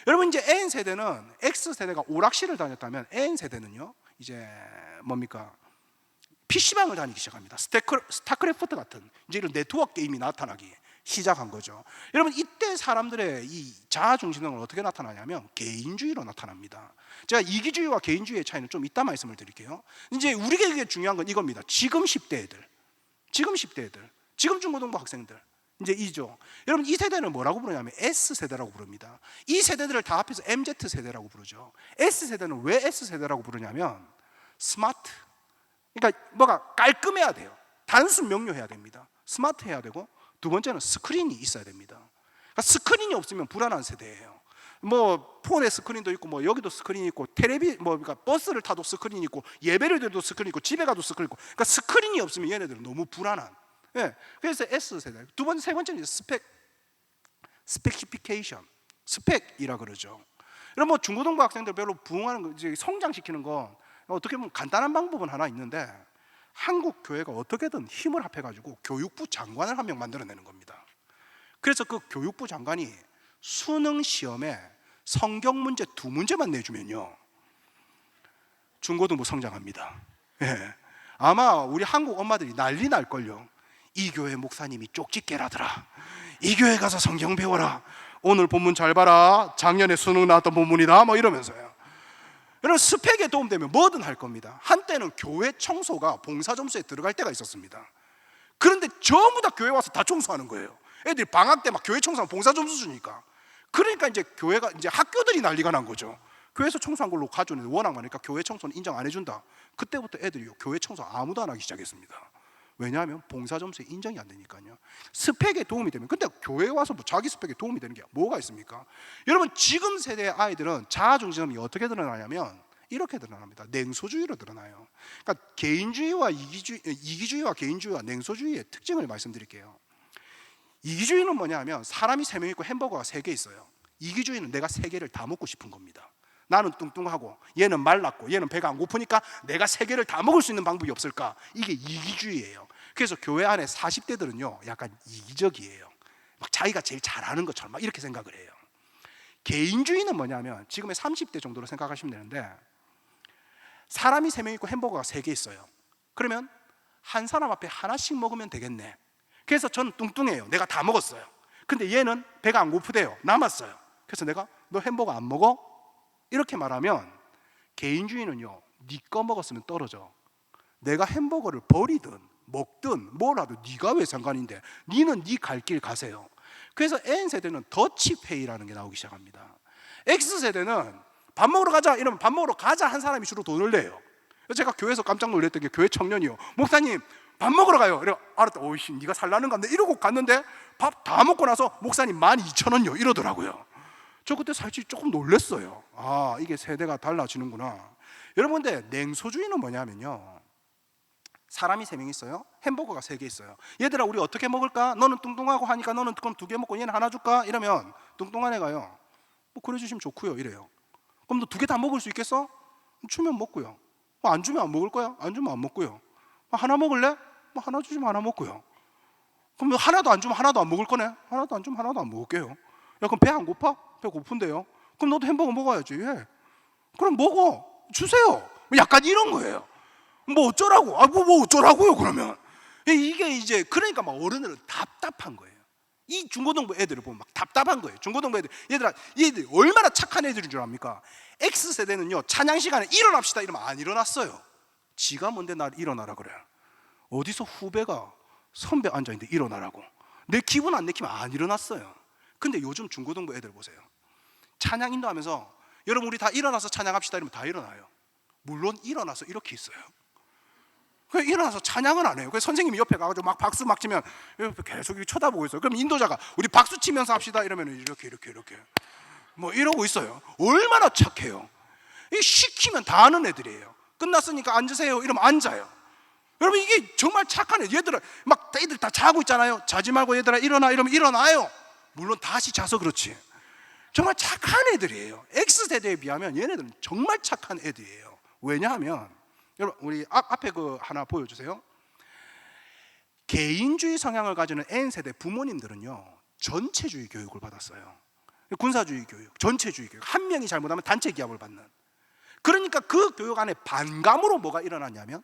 여러분, 이제 N세대는, X세대가 오락실을 다녔다면 N세대는요 이제 뭡니까? PC방을 다니기 시작합니다. 스타크래프트 같은 이제 이런 네트워크 게임이 나타나기 시작한 거죠. 여러분, 이때 사람들의 이 자아중심성은 어떻게 나타나냐면 개인주의로 나타납니다. 제가 이기주의와 개인주의의 차이는 좀 이따 말씀을 드릴게요. 이제 우리에게 중요한 건 이겁니다. 지금 10대 애들, 지금 중고등부 학생들, 이제 이죠. 여러분, 이 세대는 뭐라고 부르냐면 S세대라고 부릅니다. 이 세대들을 다 합해서 MZ세대라고 부르죠. S세대는 왜 S세대라고 부르냐면 스마트, 그러니까 뭐가 깔끔해야 돼요. 단순 명료해야 됩니다. 스마트해야 되고, 두 번째는 스크린이 있어야 됩니다. 그러니까 스크린이 없으면 불안한 세대예요. 뭐 폰에 스크린도 있고, 뭐 여기도 스크린이 있고, 뭐 그러니까 버스를 타도 스크린이 있고, 예배를 드려도 스크린이 있고, 집에 가도 스크린이 있고. 그러니까 스크린이 없으면 얘네들은 너무 불안한. 예. 그래서 S세대. 세 번째는 스펙시피케이션, 스펙이라 그러죠. 여러분, 뭐 중고등부 학생들 별로 부흥하는 거, 이제 성장시키는 건 어떻게 보면 간단한 방법은 하나 있는데, 한국 교회가 어떻게든 힘을 합해가지고 교육부 장관을 한 명 만들어내는 겁니다. 그래서 그 교육부 장관이 수능 시험에 성경 문제 2문제만 내주면요 중고등부 성장합니다. 예. 아마 우리 한국 엄마들이 난리 날걸요. 이 교회 목사님이 쪽집게라더라. 이 교회 가서 성경 배워라. 오늘 본문 잘 봐라. 작년에 수능 나왔던 본문이다. 뭐 이러면서요. 여러분, 스펙에 도움되면 뭐든 할 겁니다. 한때는 교회 청소가 봉사 점수에 들어갈 때가 있었습니다. 그런데 전부 다 교회 와서 다 청소하는 거예요. 애들이 방학 때 막 교회 청소하면 봉사 점수 주니까. 그러니까 이제 교회가, 이제 학교들이 난리가 난 거죠. 교회에서 청소한 걸로 가져오는데 워낙 많으니까 교회 청소는 인정 안 해준다. 그때부터 애들이 교회 청소 아무도 안 하기 시작했습니다. 왜냐하면 봉사 점수에 인정이 안 되니까요. 스펙에 도움이 되면. 근데 교회에 와서 뭐 자기 스펙에 도움이 되는 게 뭐가 있습니까? 여러분, 지금 세대의 아이들은 자아중심이 어떻게 드러나냐면 이렇게 드러납니다. 냉소주의로 드러나요. 그러니까 개인주의와 이기주의와 개인주의와 냉소주의의 특징을 말씀드릴게요. 이기주의는 뭐냐면 사람이 3명 있고 햄버거가 3개 있어요. 이기주의는 내가 3개를 다 먹고 싶은 겁니다. 나는 뚱뚱하고 얘는 말랐고 얘는 배가 안 고프니까 내가 3개를 다 먹을 수 있는 방법이 없을까? 이게 이기주의예요. 그래서 교회 안에 40대들은요 약간 이기적이에요. 막 자기가 제일 잘하는 것처럼 막 이렇게 생각을 해요. 개인주의는 뭐냐면 지금의 30대 정도로 생각하시면 되는데, 사람이 3명 있고 햄버거가 3개 있어요. 그러면 한 사람 앞에 하나씩 먹으면 되겠네. 그래서 전 뚱뚱해요. 내가 다 먹었어요. 근데 얘는 배가 안 고프대요. 남았어요. 그래서 내가 너 햄버거 안 먹어? 이렇게 말하면 개인주의는요 네 거 먹었으면 떨어져. 내가 햄버거를 버리든 먹든 뭐라도 네가 왜 상관인데, 니는 네 갈 길 가세요. 그래서 N세대는 더치페이라는 게 나오기 시작합니다. X세대는 밥 먹으러 가자 이러면 밥 먹으러 가자 한 사람이 주로 돈을 내요. 제가 교회에서 깜짝 놀랐던 게 교회 청년이요, 목사님 밥 먹으러 가요. 이래 알았다. 오이씨 네가 살라는 건데 이러고 갔는데 밥 다 먹고 나서 목사님 12,000원요 이러더라고요. 저 그때 사실 조금 놀랐어요. 아, 이게 세대가 달라지는구나. 여러분들, 냉소주의는 뭐냐면요, 사람이 3명 있어요. 햄버거가 3개 있어요. 얘들아 우리 어떻게 먹을까? 너는 뚱뚱하고 하니까 너는 그럼 2개 먹고 얘는 하나 줄까? 이러면 뚱뚱한 애가요, 뭐 그래 주시면 좋고요 이래요. 그럼 너 2개 다 먹을 수 있겠어? 주면 먹고요. 안 주면 안 먹을 거야? 안 주면 안 먹고요. 하나 먹을래? 하나 주시면 하나 먹고요. 그럼 너 하나도 안 주면 하나도 안 먹을 거네? 하나도 안 주면 하나도 안 먹을게요. 야 그럼 배 안 고파? 배 고픈데요? 그럼 너도 햄버거 먹어야지. 예. 그럼 먹어. 주세요. 약간 이런 거예요. 뭐 어쩌라고? 뭐 어쩌라고요 그러면? 이게 이제 그러니까 막 어른들은 답답한 거예요. 이 중고등부 애들을 보면 막 답답한 거예요. 중고등부 애들, 얘들 얼마나 착한 애들인 줄 압니까? X세대는요 찬양 시간에 일어납시다 이러면 안 일어났어요. 지가 뭔데 날 일어나라 그래. 어디서 후배가 선배 앉아있는데 일어나라고. 내 기분 안 내키면 안 일어났어요. 근데 요즘 중고등부 애들 보세요. 찬양 인도하면서 여러분 우리 다 일어나서 찬양합시다 이러면 다 일어나요. 물론 일어나서 이렇게 있어요. 그냥 일어나서 찬양은 안 해요. 그래서 선생님이 옆에 가가지고 막 박수 막 치면 옆에 계속 이렇게 쳐다보고 있어요. 그럼 인도자가 우리 박수 치면서 합시다 이러면 이렇게 뭐 이러고 있어요. 얼마나 착해요. 시키면 다 하는 애들이에요. 끝났으니까 앉으세요 이러면 앉아요. 여러분 이게 정말 착한 애. 얘들아 막 애들 다 자고 있잖아요. 자지 말고 얘들아 일어나 이러면 일어나요. 물론 다시 자서 그렇지. 정말 착한 애들이에요. X세대에 비하면 얘네들은 정말 착한 애들이에요. 왜냐하면 여러분 우리 앞에 그 하나 보여주세요. 개인주의 성향을 가지는 N세대 부모님들은요 전체주의 교육을 받았어요. 군사주의 교육, 전체주의 교육. 한 명이 잘못하면 단체 기합을 받는. 그러니까 그 교육 안에 반감으로 뭐가 일어났냐면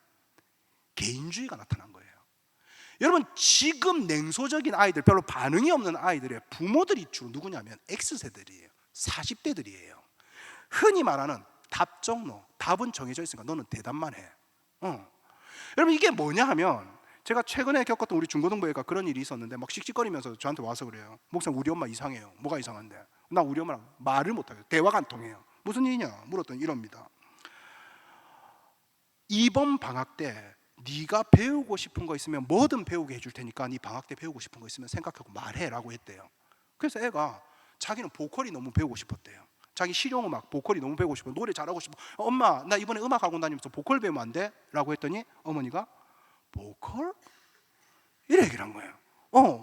개인주의가 나타난 거예요. 여러분 지금 냉소적인 아이들, 별로 반응이 없는 아이들의 부모들이 주로 누구냐면 X세대들이에요. 40대들이에요. 흔히 말하는 답정너, 답은 정해져 있으니까 너는 대답만 해. 여러분 이게 뭐냐 하면, 제가 최근에 겪었던 우리 중고등부 애가 그런 일이 있었는데 막 씩씩거리면서 저한테 와서 그래요. 목사님 우리 엄마 이상해요. 뭐가 이상한데? 나 우리 엄마랑 말을 못해요. 대화가 안 통해요. 무슨 일이냐 물었더니 이럽니다. 이번 방학 때 네가 배우고 싶은 거 있으면 뭐든 배우게 해줄 테니까 네 방학 때 배우고 싶은 거 있으면 생각하고 말해라고 했대요. 그래서 애가 자기는 보컬이 너무 배우고 싶었대요. 자기 실용음악 보컬이 너무 배우고 싶어, 노래 잘하고 싶어. 엄마 나 이번에 음악 학원 다니면서 보컬 배우면 안 돼? 라고 했더니 어머니가 보컬? 이래 얘기를 한 거예요.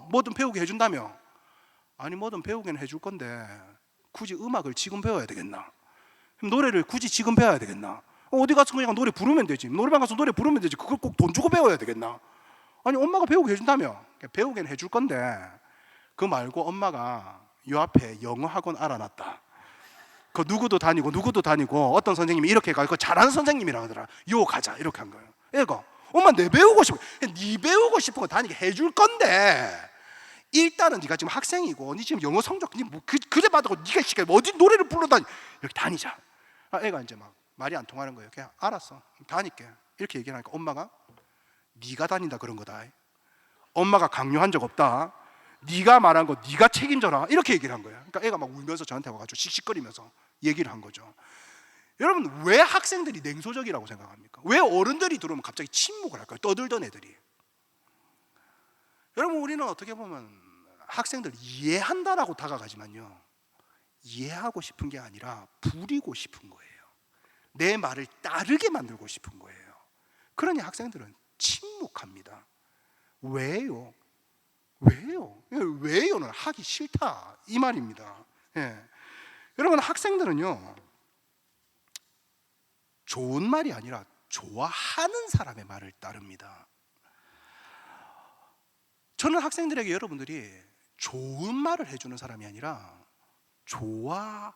뭐든 배우게 해준다며. 아니 뭐든 배우긴 해줄 건데 굳이 음악을 지금 배워야 되겠나? 노래를 굳이 지금 배워야 되겠나? 어디 가서 그냥 노래 부르면 되지. 노래방 가서 노래 부르면 되지. 그걸 꼭 돈 주고 배워야 되겠나? 아니 엄마가 배우게 해준다며. 배우긴 해줄 건데 그 말고 엄마가 요 앞에 영어 학원 알아놨다. 그 누구도 다니고 어떤 선생님이 이렇게 가고 잘하는 선생님이라 하더라. 요 가자 이렇게 한 거예요. 애가 엄마 내 배우고 싶어. 네 배우고 싶은 거 다니게 해줄 건데 일단은 네가 지금 학생이고 네 지금 영어 성적 뭐 그래 봐도 네가 어디 노래를 불러다니 이렇게 다니자. 애가 이제 막 말이 안 통하는 거예요. 그냥 알았어 다닐게 이렇게 얘기하니까 엄마가 네가 다닌다 그런 거다. 엄마가 강요한 적 없다. 네가 말한 거 네가 책임져라 이렇게 얘기를 한 거예요. 그러니까 애가 막 울면서 저한테 와가지고 씩씩거리면서 얘기를 한 거죠. 여러분 왜 학생들이 냉소적이라고 생각합니까? 왜 어른들이 들어오면 갑자기 침묵을 할까요? 떠들던 애들이. 여러분 우리는 어떻게 보면 학생들 이해한다라고 다가가지만요 이해하고 싶은 게 아니라 부리고 싶은 거예요. 내 말을 따르게 만들고 싶은 거예요. 그러니 학생들은 침묵합니다. 왜요? 왜요는 하기 싫다 이 말입니다. 여러분 학생들은요 좋은 말이 아니라 좋아하는 사람의 말을 따릅니다. 저는 학생들에게 여러분들이 좋은 말을 해주는 사람이 아니라 좋아하는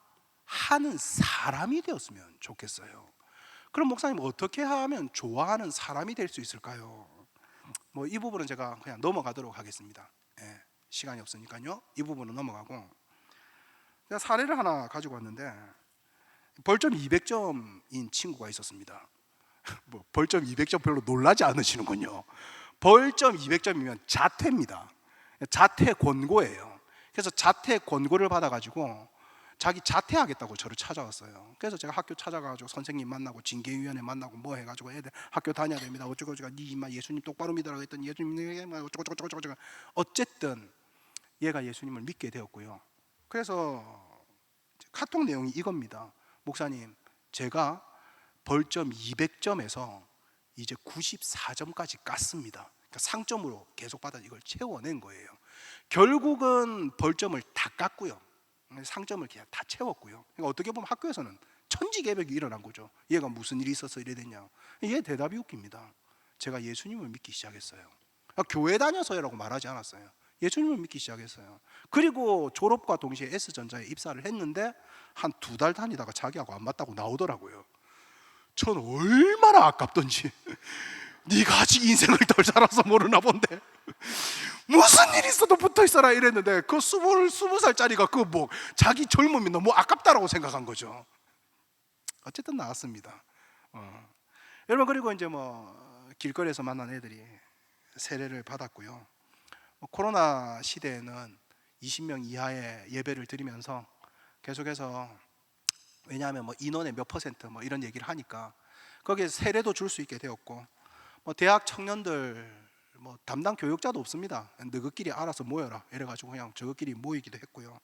사람이 되었으면 좋겠어요. 그럼 목사님 어떻게 하면 좋아하는 사람이 될 수 있을까요? 뭐 이 부분은 제가 그냥 넘어가도록 하겠습니다. 예, 시간이 없으니까요. 이 부분은 넘어가고, 제가 사례를 하나 가지고 왔는데 벌점 200점인 친구가 있었습니다. 뭐 벌점 200점 별로 놀라지 않으시는군요. 벌점 200점이면 자퇴입니다. 자퇴 권고예요. 그래서 자퇴 권고를 받아가지고 자기 자퇴하겠다고 저를 찾아왔어요. 그래서 제가 학교 찾아가지고 선생님 만나고 징계위원회 만나고 뭐 해가지고 애들 학교 다녀야 됩니다. 어쩌고저쩌고 네 임마 예수님 똑바로 믿으라고 했더니 예수님 어쩌고저쩌고 어쨌든 얘가 예수님을 믿게 되었고요. 그래서 카톡 내용이 이겁니다. 목사님, 제가 벌점 200점에서 이제 94점까지 깠습니다. 그러니까 상점으로 계속 받아 이걸 채워낸 거예요. 결국은 벌점을 다 깠고요. 상점을 그냥 다 채웠고요. 그러니까 어떻게 보면 학교에서는 천지개벽이 일어난 거죠. 얘가 무슨 일이 있어서 이래 됐냐. 얘 대답이 웃깁니다. 제가 예수님을 믿기 시작했어요. 교회 다녀서라고 말하지 않았어요. 예수님을 믿기 시작했어요. 그리고 졸업과 동시에 S전자에 입사를 했는데 한 2달 다니다가 자기하고 안 맞다고 나오더라고요. 전 얼마나 아깝던지. 네가 아직 인생을 덜 살아서 모르나 본데 무슨 일 있어도 붙어 있어라 이랬는데 그 20살짜리가 그 뭐 자기 젊음이 너무 아깝다라고 생각한 거죠. 어쨌든 나왔습니다. 여러분, 그리고 이제 뭐 길거리에서 만난 애들이 세례를 받았고요. 코로나 시대에는 20명 이하의 예배를 드리면서 계속해서, 왜냐하면 뭐 인원의 몇 퍼센트 뭐 이런 얘기를 하니까 거기에 세례도 줄 수 있게 되었고, 뭐 대학 청년들 뭐 담당 교육자도 없습니다. 너희끼리 알아서 모여라 이래가지고 그냥 저희끼리 모이기도 했고요.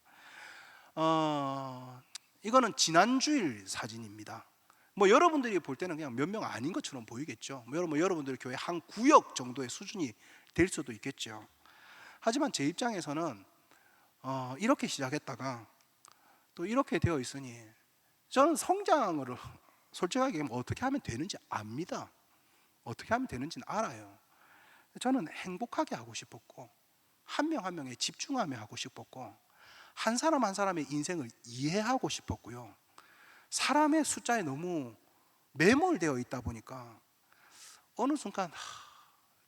이거는 지난주일 사진입니다. 뭐 여러분들이 볼 때는 그냥 몇 명 아닌 것처럼 보이겠죠. 뭐 여러분들 교회 한 구역 정도의 수준이 될 수도 있겠죠. 하지만 제 입장에서는 이렇게 시작했다가 또 이렇게 되어 있으니 저는 성장을 솔직하게 어떻게 하면 되는지 압니다. 어떻게 하면 되는지는 알아요. 저는 행복하게 하고 싶었고, 한 명 한 명에 집중하며 하고 싶었고, 한 사람 한 사람의 인생을 이해하고 싶었고요. 사람의 숫자에 너무 매몰되어 있다 보니까 어느 순간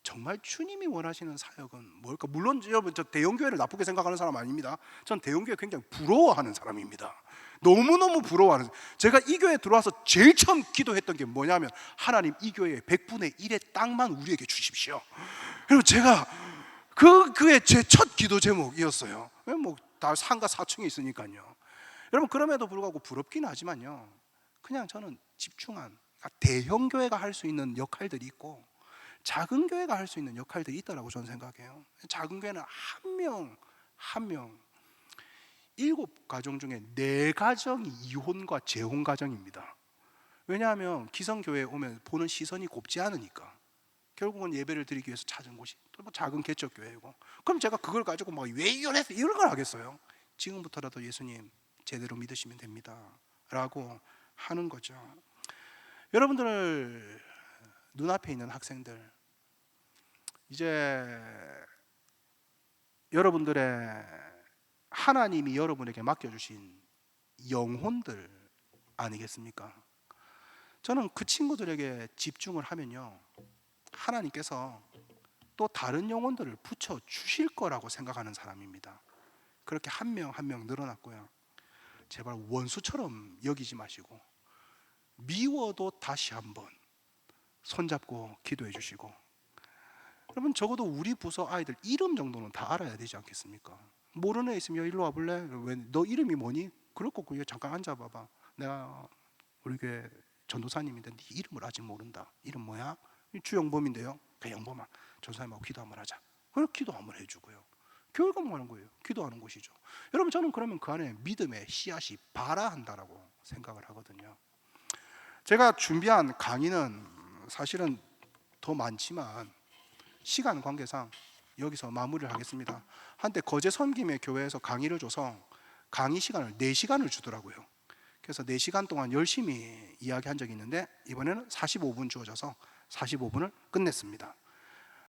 정말 주님이 원하시는 사역은 뭘까? 물론 여러분, 저 대형교회를 나쁘게 생각하는 사람 아닙니다. 전 대형교회 굉장히 부러워하는 사람입니다. 너무너무 부러워하는. 제가 이 교회에 들어와서 제일 처음 기도했던 게 뭐냐면, 하나님 이 교회의 100분의 1의 땅만 우리에게 주십시오. 그리고 제가 그의 제 첫 기도 제목이었어요. 뭐 다 상가 4층에 있으니까요. 여러분, 그럼에도 불구하고 부럽긴 하지만요, 그냥 저는 집중한, 대형교회가 할 수 있는 역할들이 있고 작은 교회가 할 수 있는 역할들이 있다라고 저는 생각해요. 작은 교회는 한 명 한 명 7가정 중에 4가정이 이혼과 재혼 가정입니다. 왜냐하면 기성교회에 오면 보는 시선이 곱지 않으니까 결국은 예배를 드리기 위해서 찾은 곳이 또 뭐 작은 개척교회고, 그럼 제가 그걸 가지고 막 왜 이혼했어 이런 걸 하겠어요? 지금부터라도 예수님 제대로 믿으시면 됩니다 라고 하는 거죠. 여러분들 눈앞에 있는 학생들, 이제 여러분들의 하나님이 여러분에게 맡겨주신 영혼들 아니겠습니까? 저는 그 친구들에게 집중을 하면요, 하나님께서 또 다른 영혼들을 붙여주실 거라고 생각하는 사람입니다. 그렇게 한 명 한 명 늘어났고요. 제발 원수처럼 여기지 마시고 미워도 다시 한번 손잡고 기도해 주시고, 여러분 적어도 우리 부서 아이들 이름 정도는 다 알아야 되지 않겠습니까? 모르는 애 있으면 일로 와볼래? 왜, 너 이름이 뭐니? 그럴 거고 잠깐 앉아봐봐. 내가 우리 교회 전도사님인데 네 이름을 아직 모른다. 이름 뭐야? 주영범인데요. 그 영범아, 전도사님하고 기도 한번 하자. 그래서 기도 한번 해주고요. 교회가 뭐 하는 거예요? 기도하는 곳이죠. 여러분, 저는 그러면 그 안에 믿음의 씨앗이 발아한다라고 생각을 하거든요. 제가 준비한 강의는 사실은 더 많지만 시간 관계상 여기서 마무리를 하겠습니다. 한때 거제 섬김의 교회에서 강의를 줘서 강의 시간을 4시간을 주더라고요. 그래서 4시간 동안 열심히 이야기한 적이 있는데 이번에는 45분 주어져서 45분을 끝냈습니다.